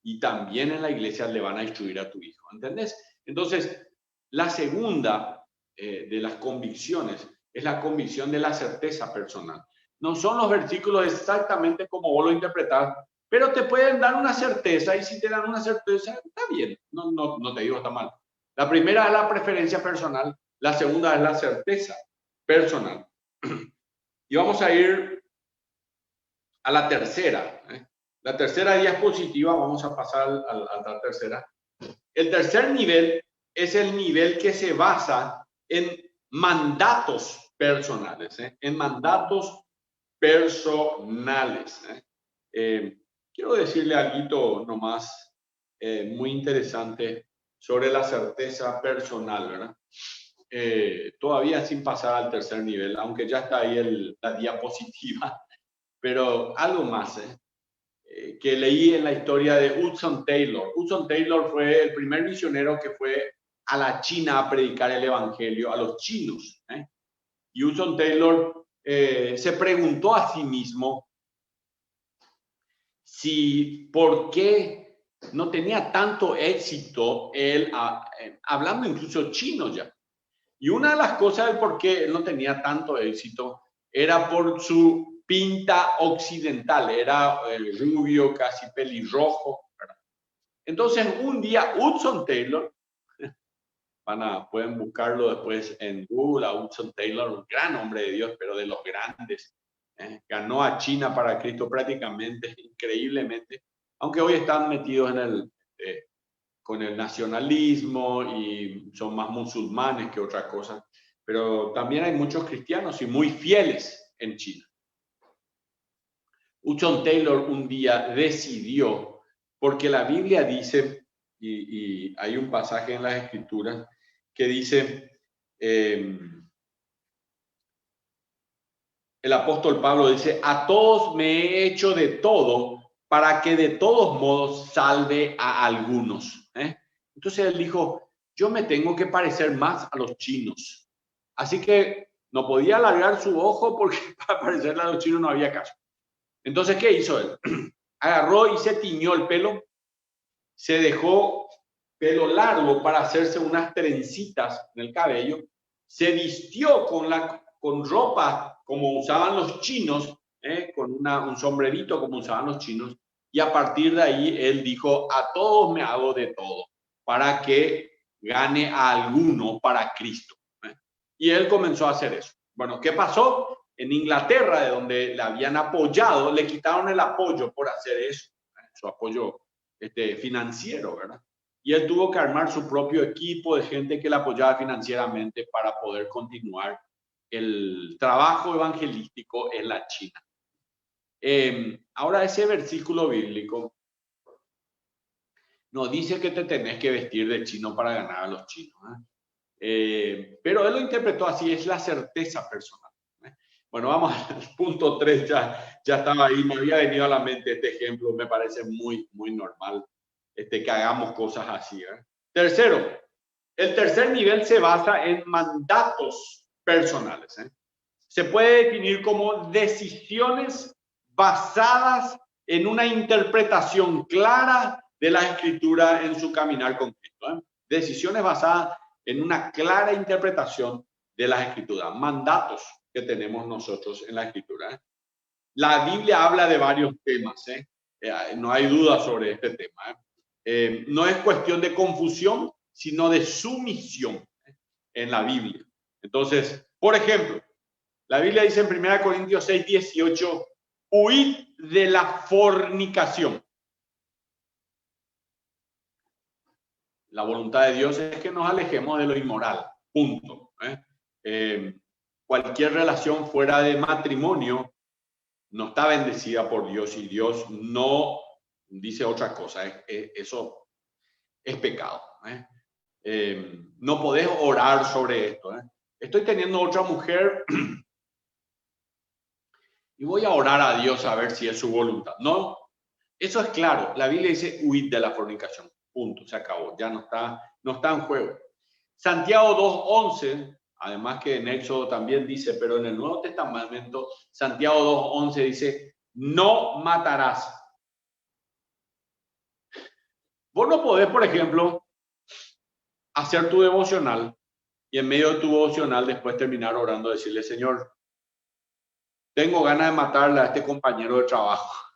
Y también en la iglesia le van a instruir a tu hijo, ¿entendés? Entonces, la segunda de las convicciones es la convicción de la certeza personal. No son los versículos exactamente como vos lo interpretás, pero te pueden dar una certeza, y si te dan una certeza, está bien, no te digo está mal. La primera es la preferencia personal, la segunda es la certeza personal. Y vamos a ir a la tercera. La tercera diapositiva, vamos a pasar a la tercera. El tercer nivel es el nivel que se basa en mandatos personales, en mandatos personales. Quiero decirle algo nomás muy interesante sobre la certeza personal, ¿verdad? Todavía sin pasar al tercer nivel, aunque ya está ahí la diapositiva, pero algo más, que leí en la historia de Hudson Taylor. Hudson Taylor fue el primer misionero que fue a la China a predicar el evangelio a los chinos. Y Hudson Taylor se preguntó a sí mismo si por qué no tenía tanto éxito él, hablando incluso chino ya. Y una de las cosas del por qué él no tenía tanto éxito era por su pinta occidental, era rubio, casi pelirrojo, ¿verdad? Entonces un día Hudson Taylor, pueden buscarlo después en Google, a Hudson Taylor, un gran hombre de Dios, pero de los grandes, ganó a China para Cristo prácticamente, increíblemente, aunque hoy están metidos con el nacionalismo y son más musulmanes que otra cosa, pero también hay muchos cristianos y muy fieles en China. Hudson Taylor un día decidió, porque la Biblia dice, y hay un pasaje en las Escrituras que dice, el apóstol Pablo dice, a todos me he hecho de todo para que de todos modos salve a algunos. Entonces él dijo, yo me tengo que parecer más a los chinos. Así que no podía alargar su ojo porque para parecerle a los chinos no había caso. Entonces, ¿qué hizo él? Agarró y se tiñó el pelo, se dejó pelo largo para hacerse unas trencitas en el cabello, se vistió con ropa como usaban los chinos, con un sombrerito como usaban los chinos, y a partir de ahí él dijo, a todos me hago de todo, para que gane a alguno para Cristo. Y él comenzó a hacer eso. Bueno, ¿qué pasó? En Inglaterra, de donde le habían apoyado, le quitaron el apoyo por hacer eso, su apoyo financiero, ¿verdad? Y él tuvo que armar su propio equipo de gente que le apoyaba financieramente para poder continuar el trabajo evangelístico en la China. Ahora, ese versículo bíblico no dice que te tenés que vestir de chino para ganar a los chinos, pero él lo interpretó así, es la certeza personal. Bueno, vamos al punto 3, ya estaba ahí, me había venido a la mente este ejemplo, me parece muy, muy normal que hagamos cosas así. Tercero, el tercer nivel se basa en mandatos personales. Se puede definir como decisiones basadas en una interpretación clara de la Escritura en su caminar con Cristo. Decisiones basadas en una clara interpretación de las Escrituras, mandatos que tenemos nosotros en la Escritura. La Biblia habla de varios temas, no hay duda sobre este tema. No es cuestión de confusión, sino de sumisión. en la Biblia. Entonces, por ejemplo, la Biblia dice en 1 Corintios 6, 18, huid de la fornicación. La voluntad de Dios es que nos alejemos de lo inmoral, punto. Cualquier relación fuera de matrimonio no está bendecida por Dios y Dios no dice otra cosa. Eso es pecado. No podés orar sobre esto. Estoy teniendo otra mujer y voy a orar a Dios a ver si es su voluntad. No, eso es claro. La Biblia dice huid de la fornicación. Punto, se acabó. Ya no está en juego. Santiago 2:11, además que en Éxodo también dice, pero en el Nuevo Testamento, Santiago 2:11 dice, no matarás. Vos no podés, por ejemplo, hacer tu devocional y en medio de tu devocional después terminar orando, decirle, Señor, tengo ganas de matarle a este compañero de trabajo.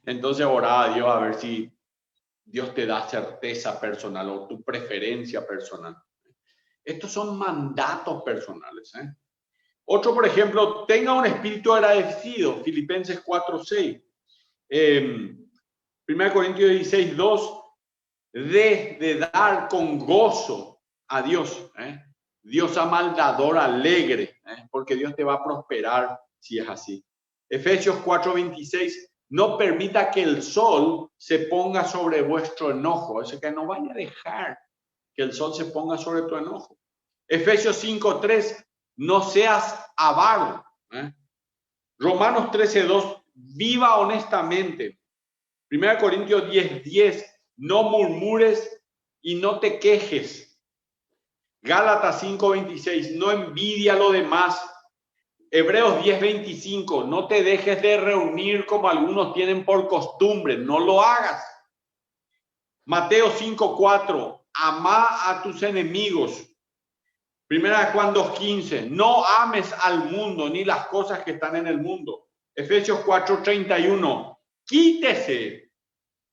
Entonces orá a Dios a ver si Dios te da certeza personal o tu preferencia personal. Estos son mandatos personales. Otro, por ejemplo, tenga un espíritu agradecido. Filipenses 4:6. 1 Corintios 16:2. De dar con gozo a Dios. Dios ama al dador alegre, porque Dios te va a prosperar si es así. Efesios 4:26. No permita que el sol se ponga sobre vuestro enojo. Es que no vaya a dejar que el sol se ponga sobre tu enojo. Efesios 5:3. No seas avaro. Romanos 13:2. Viva honestamente. 1 Corintios 10:10. No murmures y no te quejes. Gálatas 5:26. No envidia a lo demás. Hebreos 10:25. No te dejes de reunir como algunos tienen por costumbre. No lo hagas. Mateo 5:4. Ama a tus enemigos. 1 Juan 2:15. No ames al mundo ni las cosas que están en el mundo. Efesios 4:31. Quítese.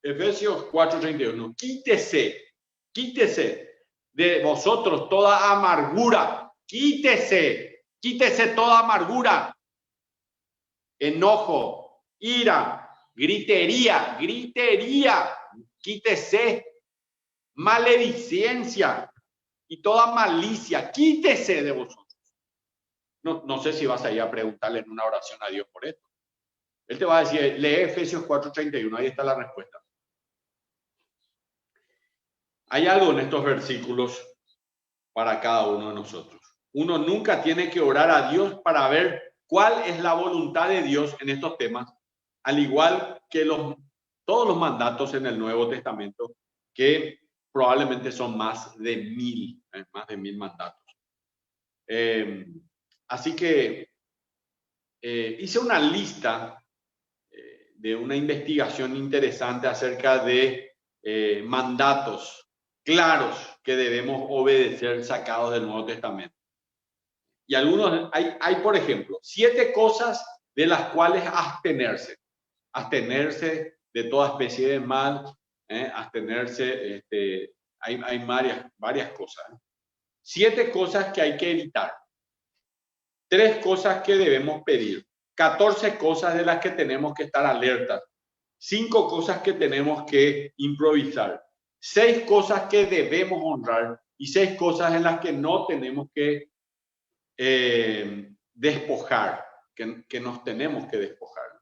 Efesios 4:31. Quítese de vosotros toda amargura. Quítese toda amargura, enojo, ira, gritería. Quítese maledicencia y toda malicia. Quítese de vosotros. No sé si vas a ir a preguntarle en una oración a Dios por esto. Él te va a decir, lee Efesios 4:31, ahí está la respuesta. Hay algo en estos versículos para cada uno de nosotros. Uno nunca tiene que orar a Dios para ver cuál es la voluntad de Dios en estos temas, al igual que todos los mandatos en el Nuevo Testamento, que probablemente son más de 1000 mandatos. Así que hice una lista de una investigación interesante acerca de mandatos claros que debemos obedecer sacados del Nuevo Testamento. Y algunos, hay por ejemplo, 7 cosas de las cuales abstenerse de toda especie de mal, abstenerse, hay varias cosas. 7 cosas que hay que evitar, 3 cosas que debemos pedir, 14 cosas de las que tenemos que estar alertas, 5 cosas que tenemos que improvisar, 6 cosas que debemos honrar y 6 cosas en las que no tenemos que despojar, que nos tenemos que despojar.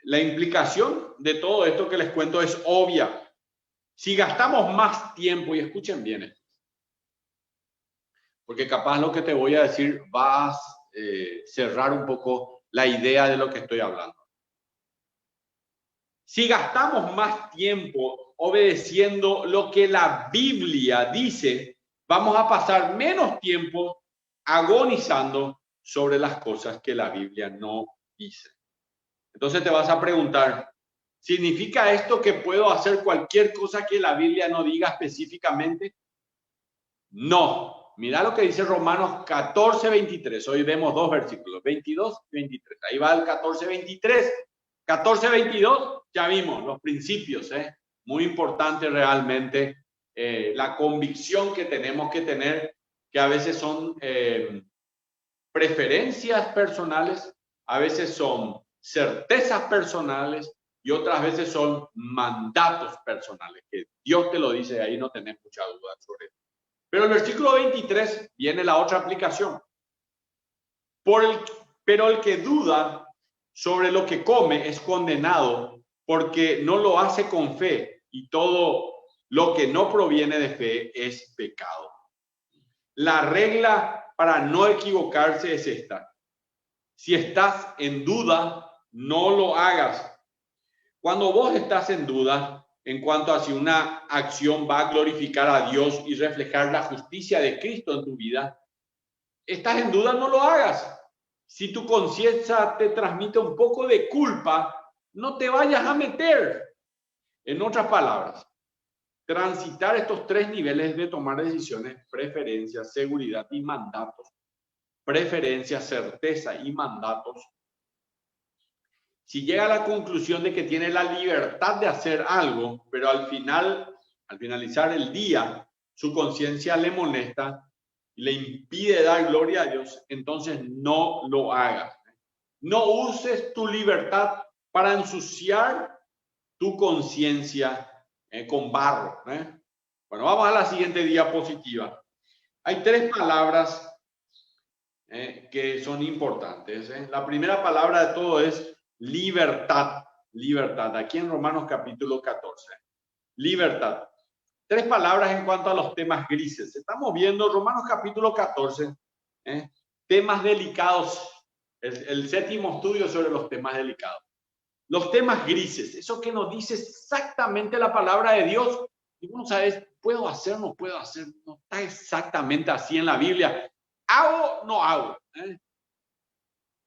La implicación de todo esto que les cuento es obvia. Si gastamos más tiempo, y escuchen bien esto, porque capaz lo que te voy a decir va a cerrar un poco la idea de lo que estoy hablando. Si gastamos más tiempo obedeciendo lo que la Biblia dice, vamos a pasar menos tiempo agonizando sobre las cosas que la Biblia no dice. Entonces te vas a preguntar, ¿significa esto que puedo hacer cualquier cosa que la Biblia no diga específicamente? No. Mira lo que dice Romanos 14:23. Hoy vemos 2 versículos, 22 y 23. Ahí va el 14:23. 14:22, ya vimos los principios, muy importante realmente la convicción que tenemos que tener, que a veces son preferencias personales, a veces son certezas personales y otras veces son mandatos personales, que Dios te lo dice, ahí no tenés mucha duda sobre eso. Pero el versículo 23 viene la otra aplicación. Pero el que duda sobre lo que come es condenado porque no lo hace con fe, y todo lo que no proviene de fe es pecado. La regla para no equivocarse es esta: si estás en duda, no lo hagas. Cuando vos estás en duda en cuanto a si una acción va a glorificar a Dios y reflejar la justicia de Cristo en tu vida, estás en duda, no lo hagas. Si tu conciencia te transmite un poco de culpa, no te vayas a meter. En otras palabras, transitar estos tres niveles de tomar decisiones: preferencia, seguridad y mandatos. Preferencia, certeza y mandatos. Si llega a la conclusión de que tiene la libertad de hacer algo, pero al finalizar el día, su conciencia le molesta y le impide dar gloria a Dios, entonces no lo hagas. No uses tu libertad para ensuciar tu conciencia con barro. Bueno, vamos a la siguiente diapositiva. Hay tres palabras que son importantes. La primera palabra de todo es libertad. Libertad. Aquí en Romanos capítulo 14. Libertad. Tres palabras en cuanto a los temas grises. Estamos viendo Romanos capítulo 14. Temas delicados. El séptimo estudio sobre los temas delicados. Los temas grises. Eso que nos dice exactamente la palabra de Dios. Y uno sabe, ¿puedo hacer? ¿No puedo hacer? No está exactamente así en la Biblia. ¿Hago? No hago.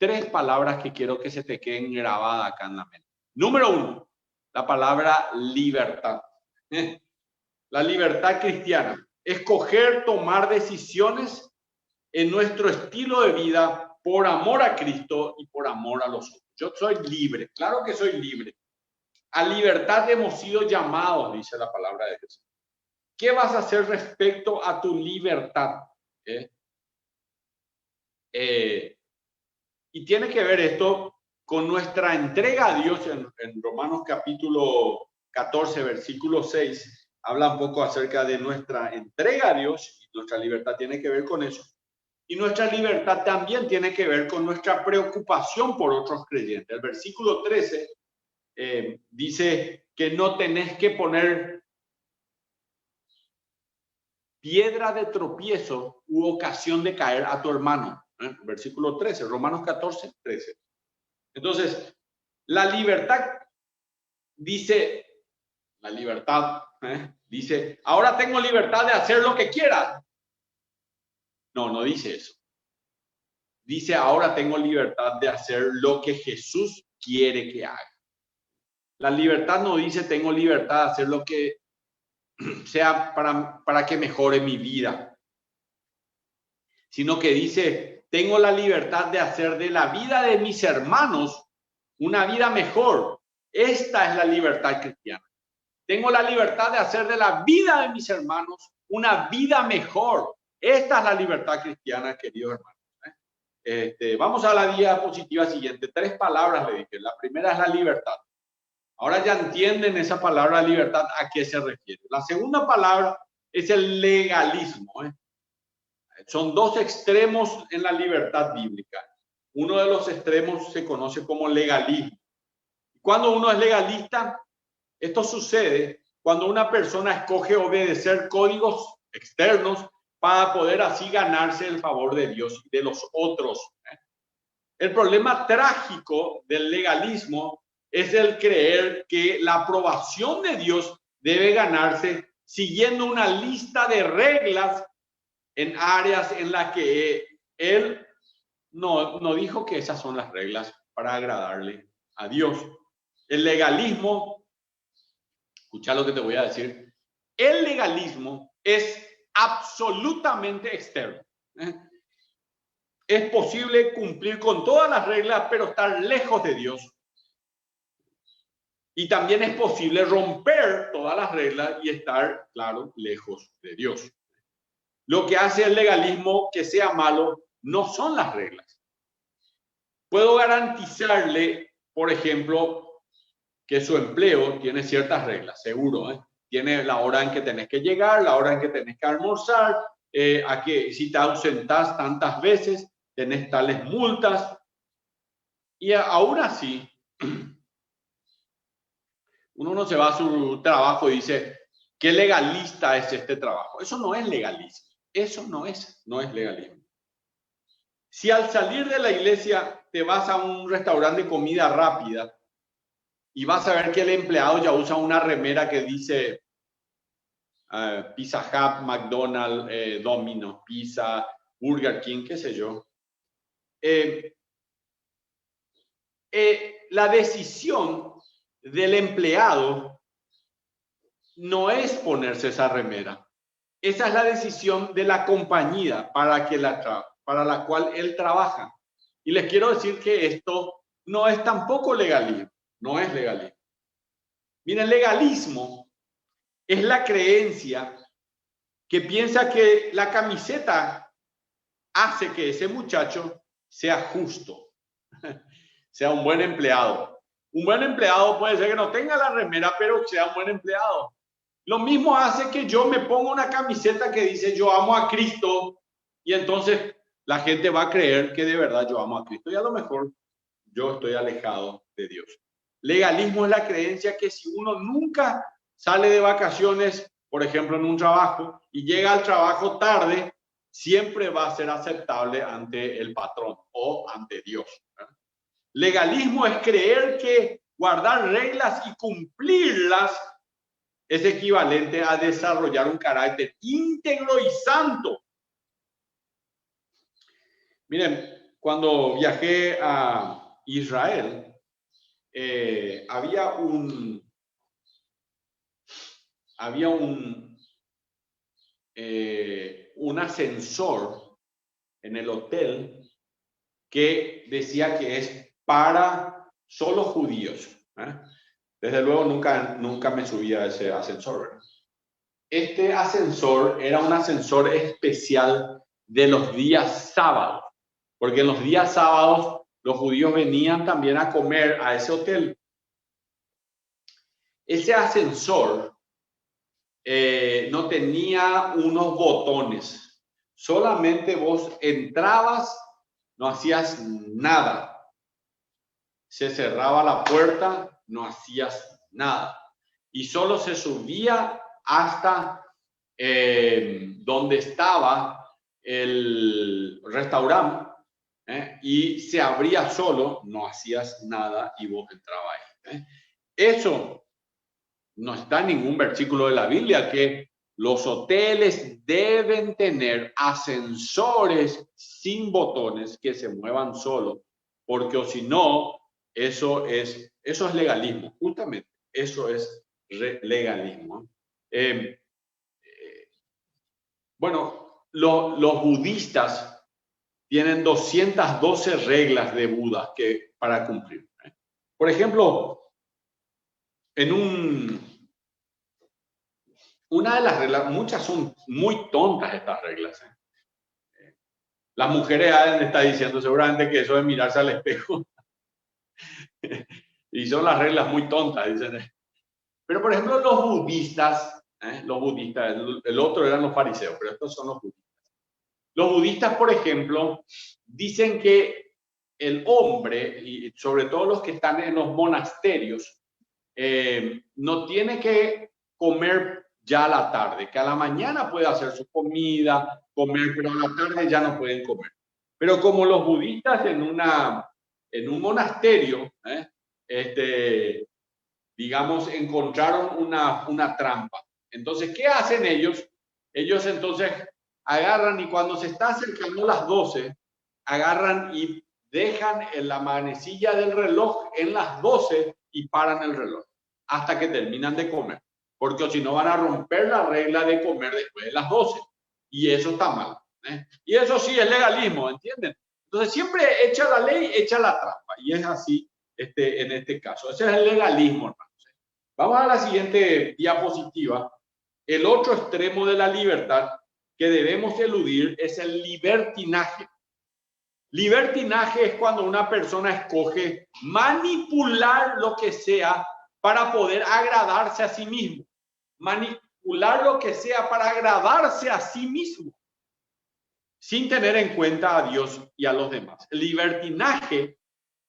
Tres palabras que quiero que se te queden grabadas acá en la mente. Número uno, la palabra libertad. La libertad cristiana. Escoger tomar decisiones en nuestro estilo de vida por amor a Cristo y por amor a los otros. Yo soy libre, claro que soy libre. A libertad hemos sido llamados, dice la palabra de Dios. ¿Qué vas a hacer respecto a tu libertad? Y tiene que ver esto con nuestra entrega a Dios. En Romanos capítulo 14, versículo 6, habla un poco acerca de nuestra entrega a Dios, y nuestra libertad tiene que ver con eso. Y nuestra libertad también tiene que ver con nuestra preocupación por otros creyentes. El versículo 13 dice que no tenés que poner piedra de tropiezo u ocasión de caer a tu hermano. Versículo 13, Romanos 14, 13. Entonces, la libertad dice, dice, ahora tengo libertad de hacer lo que quiera. No, no dice eso. Dice, ahora tengo libertad de hacer lo que Jesús quiere que haga. La libertad no dice, tengo libertad de hacer lo que sea para que mejore mi vida, sino que dice, tengo la libertad de hacer de la vida de mis hermanos una vida mejor. Esta es la libertad cristiana. Tengo la libertad de hacer de la vida de mis hermanos una vida mejor. Esta es la libertad cristiana, queridos hermanos. Vamos a la diapositiva siguiente. Tres palabras le dije. La primera es la libertad. Ahora ya entienden esa palabra libertad a qué se refiere. La segunda palabra es el legalismo. Son dos extremos en la libertad bíblica. Uno de los extremos se conoce como legalismo. Cuando uno es legalista, esto sucede cuando una persona escoge obedecer códigos externos para poder así ganarse el favor de Dios y de los otros. El problema trágico del legalismo es el creer que la aprobación de Dios debe ganarse siguiendo una lista de reglas en áreas en las que Él no dijo que esas son las reglas para agradarle a Dios. El legalismo, escucha lo que te voy a decir, el legalismo es absolutamente externo. Es posible cumplir con todas las reglas, pero estar lejos de Dios. Y también es posible romper todas las reglas y estar, claro, lejos de Dios. Lo que hace el legalismo que sea malo no son las reglas. Puedo garantizarle, por ejemplo, que su empleo tiene ciertas reglas, seguro, ¿eh? Tiene la hora en que tenés que llegar, la hora en que tenés que almorzar, a que si te ausentás tantas veces, tenés tales multas. Y aún así, uno no se va a su trabajo y dice, ¿qué legalista es este trabajo? Eso no es legalismo. Eso no es legalismo. Si al salir de la iglesia te vas a un restaurante de comida rápida y vas a ver que el empleado ya usa una remera que dice Pizza Hut, McDonald's, Domino's Pizza, Burger King, qué sé yo. La decisión del empleado no es ponerse esa remera. Esa es la decisión de la compañía para la cual él trabaja. Y les quiero decir que esto no es tampoco legalismo. No es legalismo. Miren, legalismo es la creencia que piensa que la camiseta hace que ese muchacho sea justo, sea un buen empleado. Un buen empleado puede ser que no tenga la remera, pero sea un buen empleado. Lo mismo hace que yo me ponga una camiseta que dice yo amo a Cristo y entonces la gente va a creer que de verdad yo amo a Cristo y a lo mejor yo estoy alejado de Dios. Legalismo es la creencia que si uno nunca sale de vacaciones, por ejemplo, en un trabajo y llega al trabajo tarde, siempre va a ser aceptable ante el patrón o ante Dios. Legalismo es creer que guardar reglas y cumplirlas es equivalente a desarrollar un carácter íntegro y santo. Miren, cuando viajé a Israel, había un ascensor en el hotel que decía que es para solo judíos. Desde luego nunca me subí a ese ascensor, ¿verdad? Este ascensor era un ascensor especial de los días sábados, porque en los días sábados los judíos venían también a comer a ese hotel. Ese ascensor no tenía unos botones, solamente vos entrabas, no hacías nada. Se cerraba la puerta, no hacías nada. Y solo se subía hasta donde estaba el restaurante y se abría solo, no hacías nada y vos entrabas ahí. Eso no está en ningún versículo de la Biblia que los hoteles deben tener ascensores sin botones que se muevan solo, porque o si no, eso es legalismo, justamente, eso es legalismo. Bueno, los budistas tienen 212 reglas de Buda para cumplir. Por ejemplo, una de las reglas, muchas son muy tontas estas reglas. Las mujeres están diciendo seguramente que eso es mirarse al espejo. Y son las reglas muy tontas, dicen. Pero por ejemplo, los budistas, el otro eran los fariseos, pero estos son los budistas. Los budistas, por ejemplo, dicen que el hombre, y sobre todo los que están en los monasterios, no tiene que comer ya a la tarde, que a la mañana puede hacer su comida, comer, pero a la tarde ya no pueden comer. Pero como los budistas en un monasterio, digamos, encontraron una trampa. Entonces, ¿qué hacen ellos? Ellos entonces agarran y cuando se está acercando las 12, agarran y dejan en la manecilla del reloj en las 12 y paran el reloj hasta que terminan de comer. Porque si no van a romper la regla de comer después de las 12. Y eso está mal. Y eso sí es legalismo, ¿entienden? Entonces siempre echa la ley, echa la trampa. Y es así en este caso. Ese es el legalismo, hermanos. Vamos a la siguiente diapositiva. El otro extremo de la libertad que debemos eludir es el libertinaje. Libertinaje es cuando una persona escoge manipular lo que sea para poder agradarse a sí mismo. Manipular lo que sea para agradarse a sí mismo, sin tener en cuenta a Dios y a los demás. El libertinaje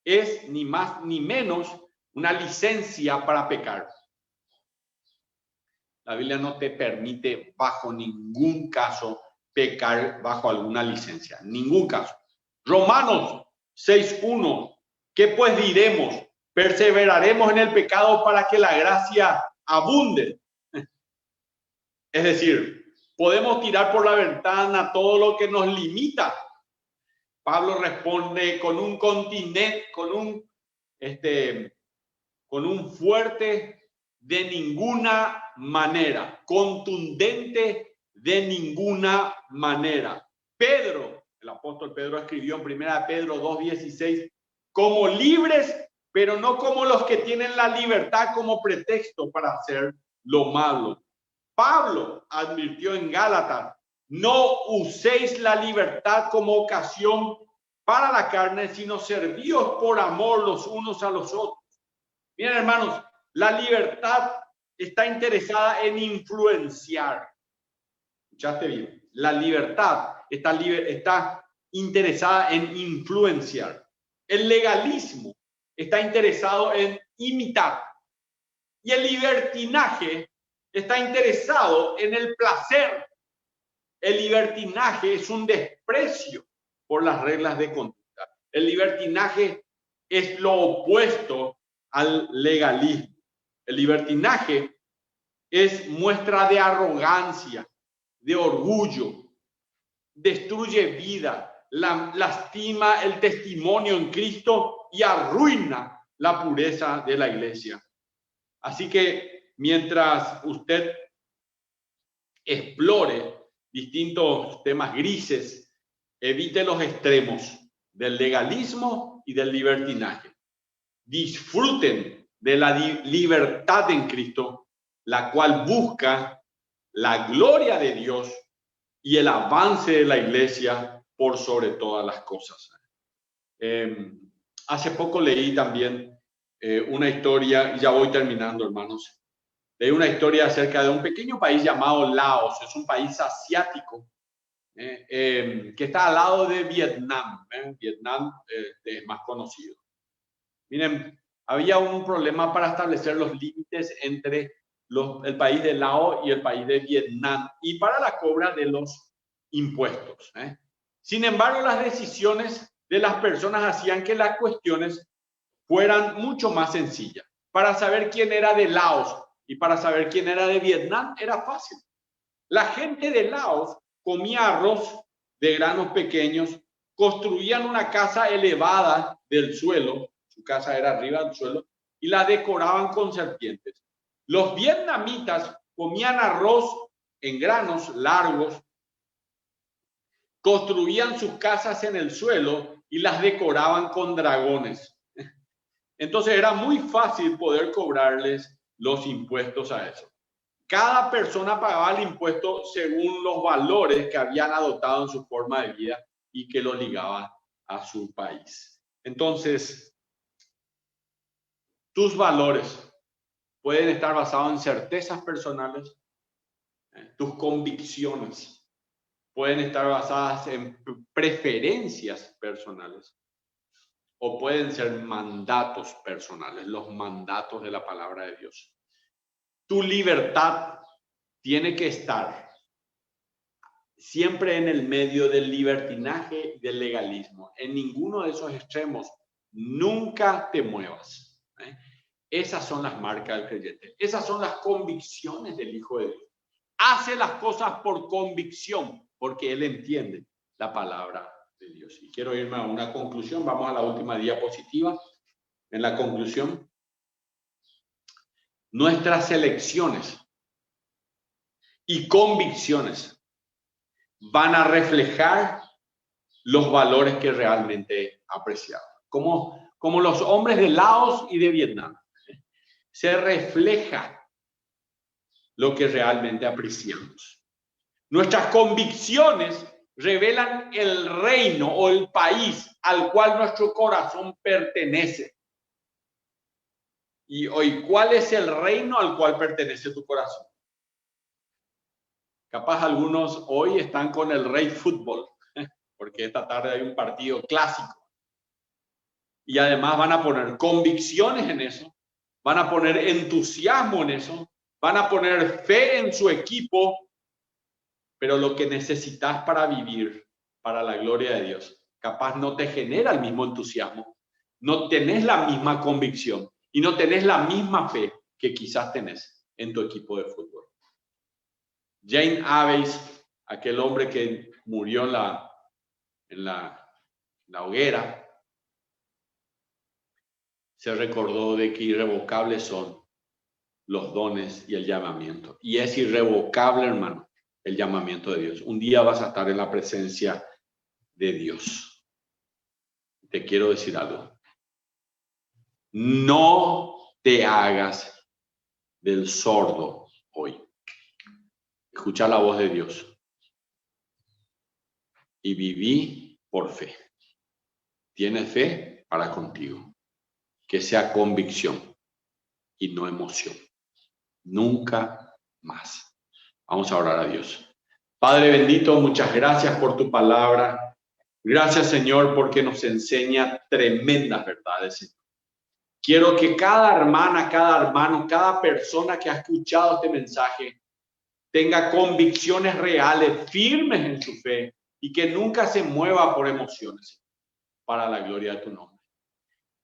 es ni más ni menos una licencia para pecar. La Biblia no te permite bajo ningún caso pecar bajo alguna licencia, ningún caso. Romanos 6:1, ¿qué pues diremos? ¿Perseveraremos en el pecado para que la gracia abunde? Es decir, podemos tirar por la ventana todo lo que nos limita. Pablo responde con un continente, con un fuerte de ninguna manera, contundente de ninguna manera. Pedro, el apóstol Pedro escribió en 1 Pedro 2:16, como libres, pero no como los que tienen la libertad como pretexto para hacer lo malo. Pablo advirtió en Gálatas, no uséis la libertad como ocasión para la carne, sino servíos por amor los unos a los otros. Miren, hermanos, la libertad está interesada en influenciar. ¿Escuchaste bien? La libertad está interesada en influenciar. El legalismo está interesado en imitar. Y el libertinaje está interesado en el placer. El libertinaje es un desprecio por las reglas de conducta. El libertinaje es lo opuesto al legalismo. El libertinaje es muestra de arrogancia, de orgullo, destruye vida, lastima el testimonio en Cristo y arruina la pureza de la iglesia. Así que mientras usted explore distintos temas grises, evite los extremos del legalismo y del libertinaje. Disfruten de la libertad en Cristo, la cual busca la gloria de Dios y el avance de la iglesia por sobre todas las cosas. Hace poco leí también una historia, y ya voy terminando, hermanos. Leí una historia acerca de un pequeño país llamado Laos. Es un país asiático que está al lado de Vietnam. Vietnam es más conocido. Miren, había un problema para establecer los límites entre el país de Laos y el país de Vietnam y para la cobra de los impuestos. Sin embargo, las decisiones de las personas hacían que las cuestiones fueran mucho más sencillas. Para saber quién era de Laos y para saber quién era de Vietnam era fácil. La gente de Laos comía arroz de granos pequeños, construían una casa elevada del suelo, su casa era arriba del suelo, y la decoraban con serpientes. Los vietnamitas comían arroz en granos largos, construían sus casas en el suelo y las decoraban con dragones. Entonces era muy fácil poder cobrarles los impuestos a eso. Cada persona pagaba el impuesto según los valores que habían adoptado en su forma de vida y que lo ligaban a su país. Entonces, tus valores pueden estar basados en certezas personales, tus convicciones pueden estar basadas en preferencias personales o pueden ser mandatos personales, los mandatos de la palabra de Dios. Tu libertad tiene que estar siempre en el medio del libertinaje y del legalismo. En ninguno de esos extremos nunca te muevas. Esas son las marcas del creyente. Esas son las convicciones del Hijo de Dios. Hace las cosas por convicción, porque él entiende la palabra de Dios. Y quiero irme a una conclusión. Vamos a la última diapositiva. En la conclusión, nuestras elecciones y convicciones van a reflejar los valores que realmente apreciamos. Como los hombres de Laos y de Vietnam. se refleja lo que realmente apreciamos. Nuestras convicciones revelan el reino o el país al cual nuestro corazón pertenece. Y hoy, ¿cuál es el reino al cual pertenece tu corazón? Capaz algunos hoy están con el Rey Fútbol, porque esta tarde hay un partido clásico. Y además van a poner convicciones en eso, van a poner entusiasmo en eso, van a poner fe en su equipo, pero lo que necesitas para vivir, para la gloria de Dios, capaz no te genera el mismo entusiasmo, no tenés la misma convicción y no tenés la misma fe que quizás tenés en tu equipo de fútbol. Jane Abbas, aquel hombre que murió en la hoguera, se recordó de que irrevocables son los dones y el llamamiento. Y es irrevocable, hermano, el llamamiento de Dios. Un día vas a estar en la presencia de Dios. Te quiero decir algo. No te hagas del sordo hoy. Escucha la voz de Dios. Y viví por fe. Tienes fe para contigo. Que sea convicción y no emoción. Nunca más. Vamos a orar a Dios. Padre bendito, muchas gracias por tu palabra. Gracias, Señor, porque nos enseña tremendas verdades, Señor. Quiero que cada hermana, cada hermano, cada persona que ha escuchado este mensaje tenga convicciones reales, firmes en su fe y que nunca se mueva por emociones para la gloria de tu nombre.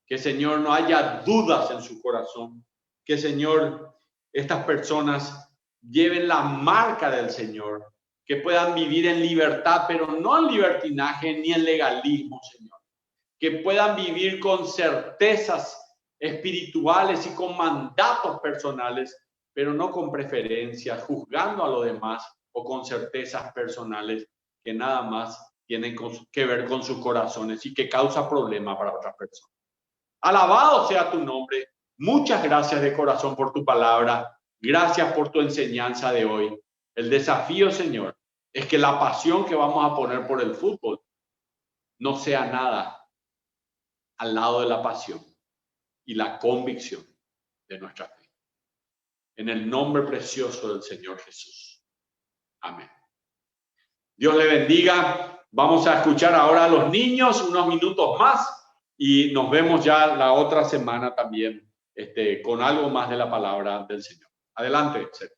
Que, Señor, no haya dudas en su corazón. Que, Señor, estas personas lleven la marca del Señor. Que puedan vivir en libertad, pero no en libertinaje ni en legalismo, Señor. Que puedan vivir con certezas espirituales y con mandatos personales, pero no con preferencias, juzgando a los demás o con certezas personales que nada más tienen que ver con sus corazones y que causa problemas para otras personas. Alabado sea tu nombre. Muchas gracias de corazón por tu palabra. Gracias por tu enseñanza de hoy. El desafío, Señor, es que la pasión que vamos a poner por el fútbol no sea nada al lado de la pasión y la convicción de nuestra fe. En el nombre precioso del Señor Jesús. Amén. Dios le bendiga. Vamos a escuchar ahora a los niños unos minutos más y nos vemos ya la otra semana también con algo más de la palabra del Señor. Adelante, Sergio.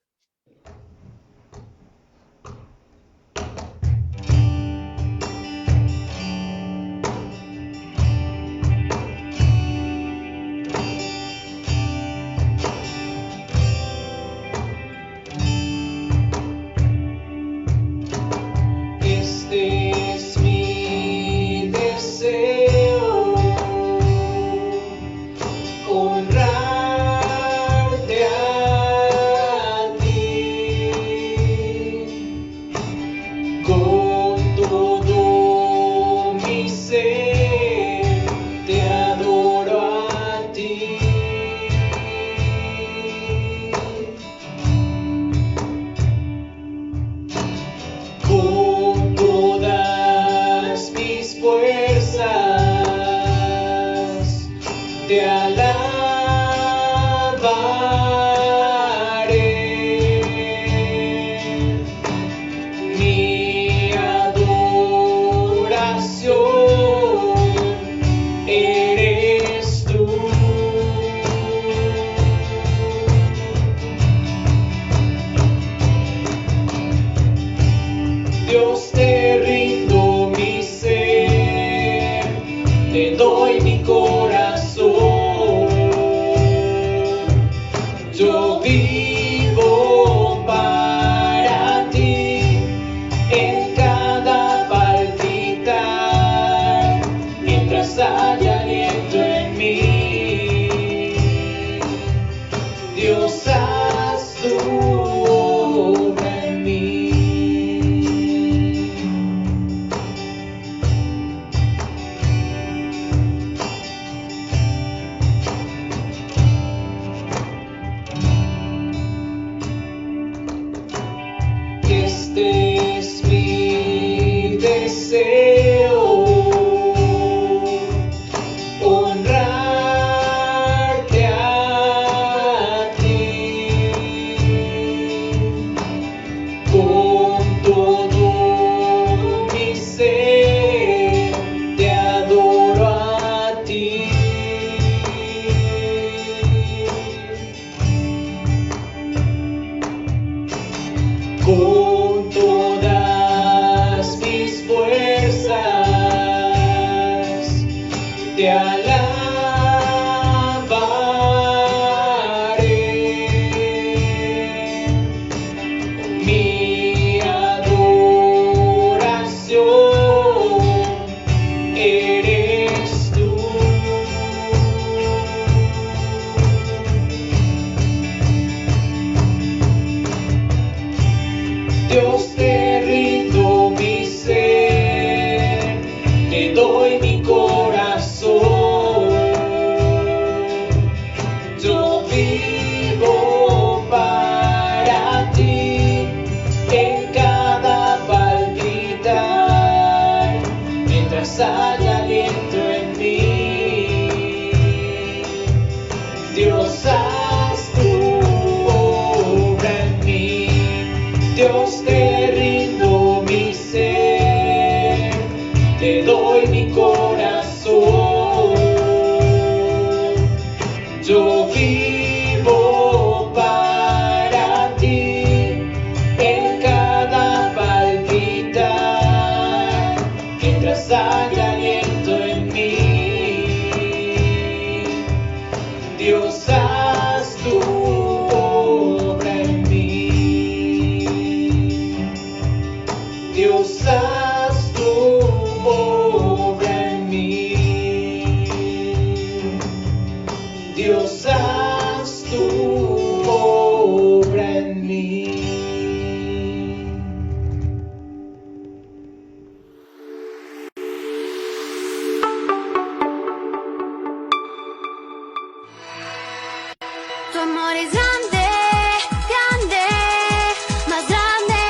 Este es mi deseo, honrarte a ti. Con todo mi ser te adoro a ti. Con todas mis fuerzas te alabaré. Mi adoración eres tú. Dios, te rindo mi ser, te doy mi corazón. Yo vivo para ti en cada palpitar, mientras haya aliento en mí. Dios, haz tu obra en mí. Dios, te rindo mi ser, te doy mi corazón. Yo vivo para ti en cada palpitar, mientras haya aliento en mí. Dios, haz tu obra en mí. Dios, haz tu obra en mí. Dios, haz tu obra en mí. Tu amor es grande, grande, más grande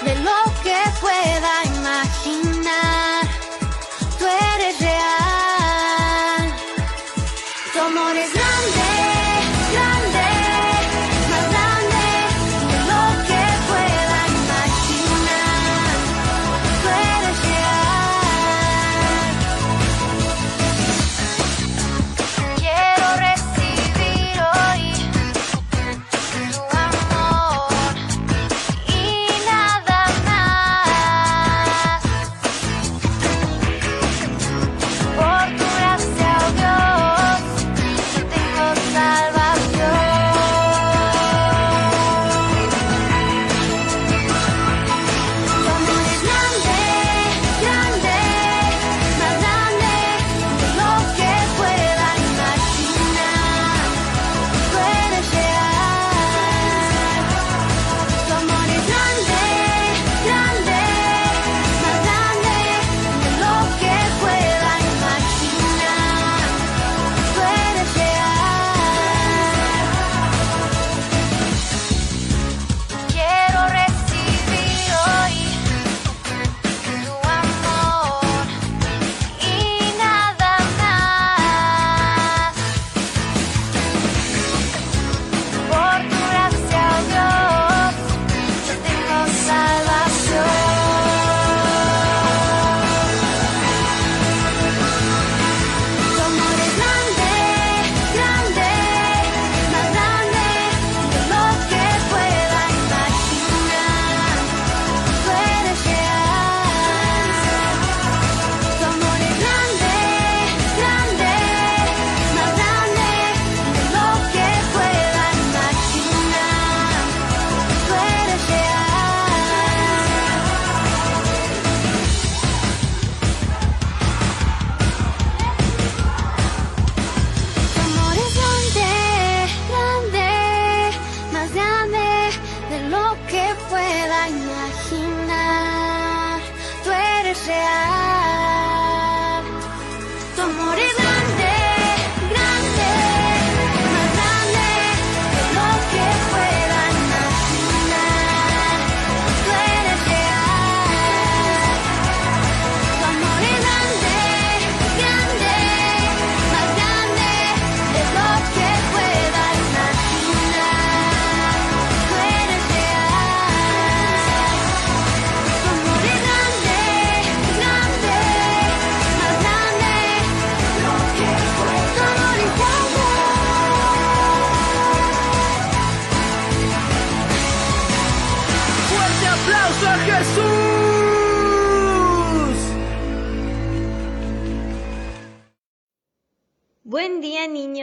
de lo que pueda imaginar. Tú eres real. Tu amor es grande, grande, más grande de lo que pueda imaginar. Tú eres real. Quiero recibir hoy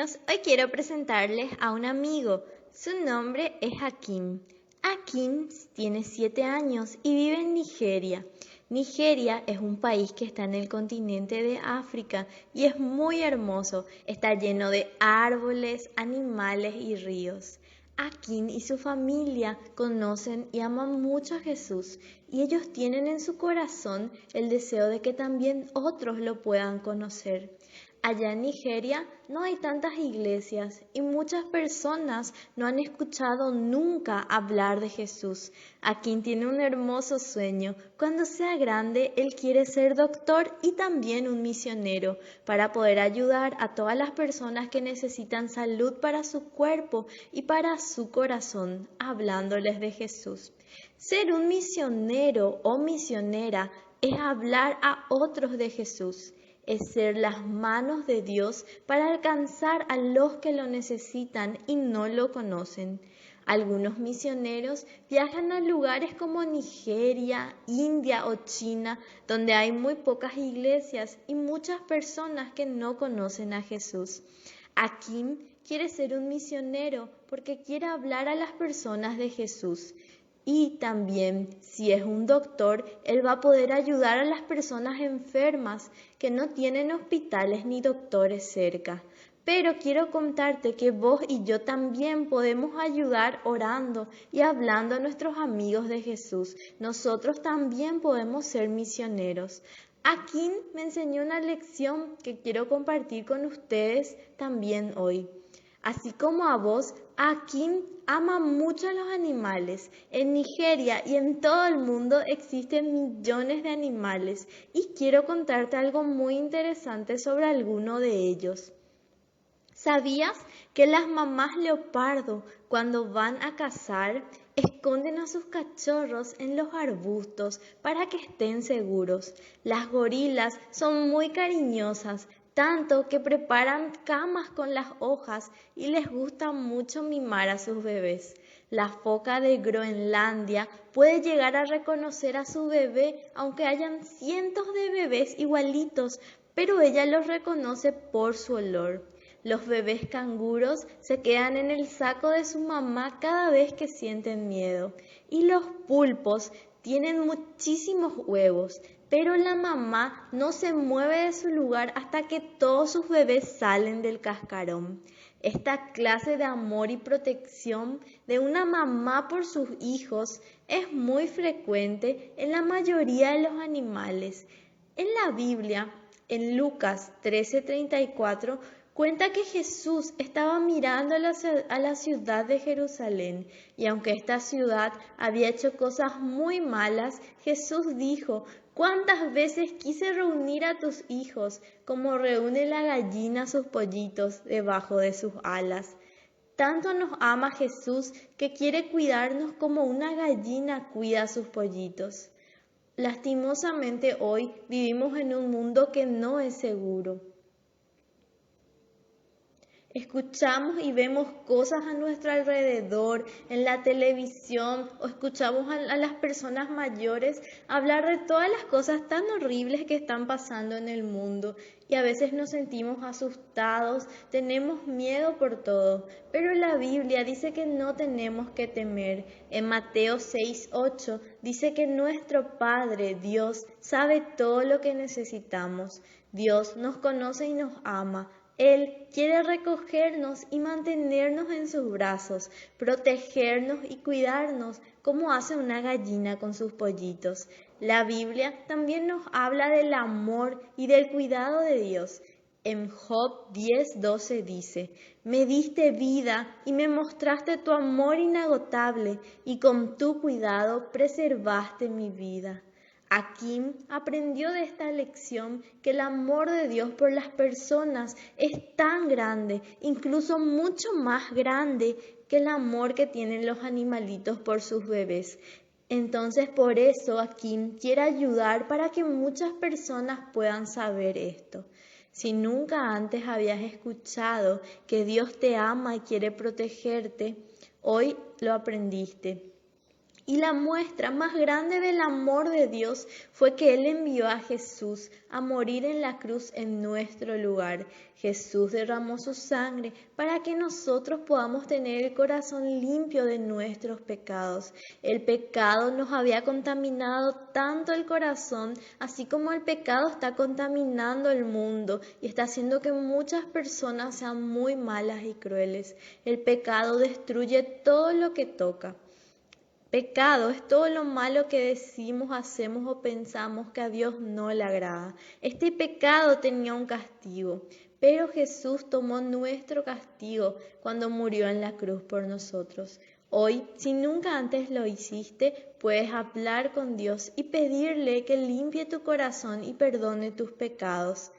niños, hoy quiero presentarles a un amigo. Su nombre es Hakim. Hakim tiene 7 años y vive en Nigeria. Nigeria es un país que está en el continente de África y es muy hermoso. Está lleno de árboles, animales y ríos. Hakim y su familia conocen y aman mucho a Jesús y ellos tienen en su corazón el deseo de que también otros lo puedan conocer. Allá en Nigeria no hay tantas iglesias y muchas personas no han escuchado nunca hablar de Jesús. Hakim tiene un hermoso sueño. Cuando sea grande, él quiere ser doctor y también un misionero para poder ayudar a todas las personas que necesitan salud para su cuerpo y para su corazón, hablándoles de Jesús. Ser un misionero o misionera es hablar a otros de Jesús. Es ser las manos de Dios para alcanzar a los que lo necesitan y no lo conocen. Algunos misioneros viajan a lugares como Nigeria, India o China, donde hay muy pocas iglesias y muchas personas que no conocen a Jesús. Hakim quiere ser un misionero porque quiere hablar a las personas de Jesús. Y también, si es un doctor, él va a poder ayudar a las personas enfermas que no tienen hospitales ni doctores cerca. Pero quiero contarte que vos y yo también podemos ayudar orando y hablando a nuestros amigos de Jesús. Nosotros también podemos ser misioneros. Hakim me enseñó una lección que quiero compartir con ustedes también hoy. Así como a vos, Hakim ama mucho a los animales. En Nigeria y en todo el mundo existen millones de animales y quiero contarte algo muy interesante sobre alguno de ellos. ¿Sabías que las mamás leopardo, cuando van a cazar, esconden a sus cachorros en los arbustos para que estén seguros? Las gorilas son muy cariñosas, tanto que preparan camas con las hojas y les gusta mucho mimar a sus bebés. La foca de Groenlandia puede llegar a reconocer a su bebé aunque hayan cientos de bebés igualitos, pero ella los reconoce por su olor. Los bebés canguros se quedan en el saco de su mamá cada vez que sienten miedo. Y los pulpos tienen muchísimos huevos, pero la mamá no se mueve de su lugar hasta que todos sus bebés salen del cascarón. Esta clase de amor y protección de una mamá por sus hijos es muy frecuente en la mayoría de los animales. En la Biblia, en Lucas 13:34, cuenta que Jesús estaba mirando a la ciudad de Jerusalén y aunque esta ciudad había hecho cosas muy malas, Jesús dijo: ¿cuántas veces quise reunir a tus hijos como reúne la gallina sus pollitos debajo de sus alas? Tanto nos ama Jesús que quiere cuidarnos como una gallina cuida a sus pollitos. Lastimosamente hoy vivimos en un mundo que no es seguro. Escuchamos y vemos cosas a nuestro alrededor, en la televisión, o escuchamos a las personas mayores hablar de todas las cosas tan horribles que están pasando en el mundo. Y a veces nos sentimos asustados, tenemos miedo por todo. Pero la Biblia dice que no tenemos que temer. En Mateo 6:8 dice que nuestro Padre, Dios, sabe todo lo que necesitamos. Dios nos conoce y nos ama. Él quiere recogernos y mantenernos en sus brazos, protegernos y cuidarnos como hace una gallina con sus pollitos. La Biblia también nos habla del amor y del cuidado de Dios. En Job 10:12 dice: me diste vida y me mostraste tu amor inagotable y con tu cuidado preservaste mi vida. Hakim aprendió de esta lección que el amor de Dios por las personas es tan grande, incluso mucho más grande que el amor que tienen los animalitos por sus bebés. Entonces por eso Hakim quiere ayudar para que muchas personas puedan saber esto. Si nunca antes habías escuchado que Dios te ama y quiere protegerte, hoy lo aprendiste. Y la muestra más grande del amor de Dios fue que Él envió a Jesús a morir en la cruz en nuestro lugar. Jesús derramó su sangre para que nosotros podamos tener el corazón limpio de nuestros pecados. El pecado nos había contaminado tanto el corazón, así como el pecado está contaminando el mundo y está haciendo que muchas personas sean muy malas y crueles. El pecado destruye todo lo que toca. Pecado es todo lo malo que decimos, hacemos o pensamos que a Dios no le agrada. Este pecado tenía un castigo, pero Jesús tomó nuestro castigo cuando murió en la cruz por nosotros. Hoy, si nunca antes lo hiciste, puedes hablar con Dios y pedirle que limpie tu corazón y perdone tus pecados.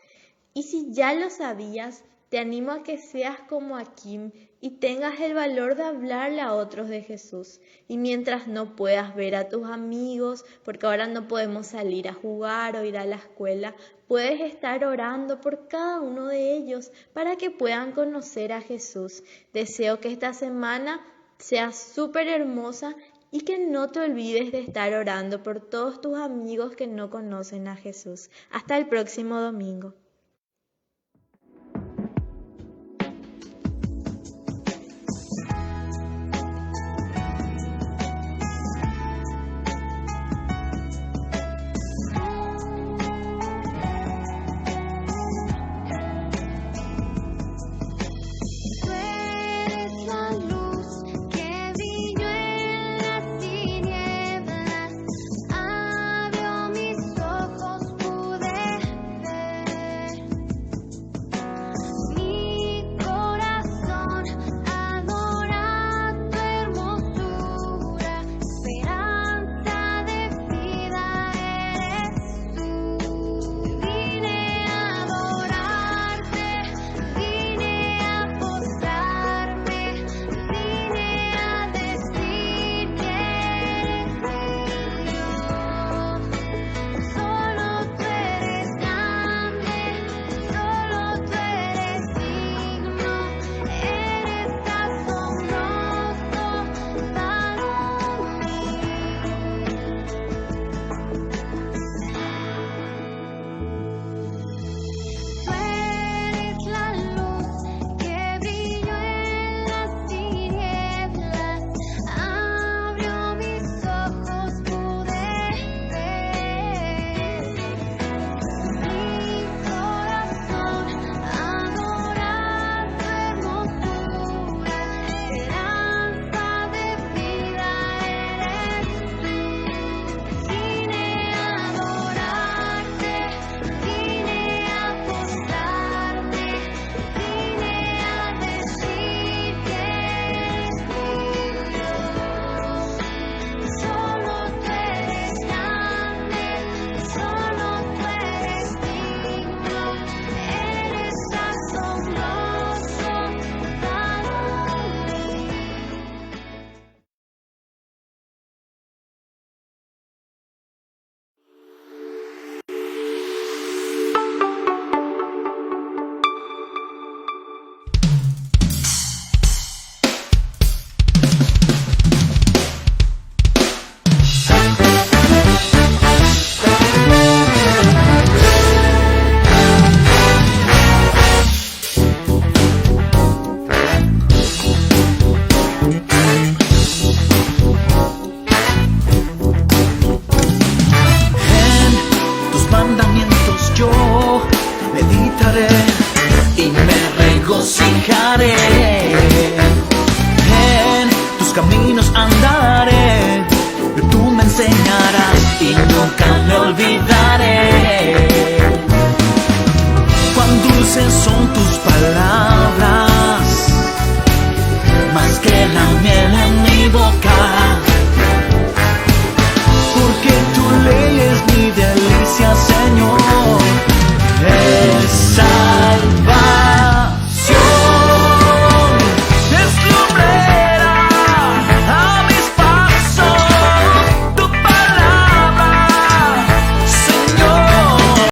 Y si ya lo sabías, te animo a que seas como Akim y tengas el valor de hablarle a otros de Jesús. Y mientras no puedas ver a tus amigos, porque ahora no podemos salir a jugar o ir a la escuela, puedes estar orando por cada uno de ellos para que puedan conocer a Jesús. Deseo que esta semana sea súper hermosa y que no te olvides de estar orando por todos tus amigos que no conocen a Jesús. Hasta el próximo domingo. caminos andaré, tú me enseñarás y nunca me olvidaré. Cuán dulces son tus palabras.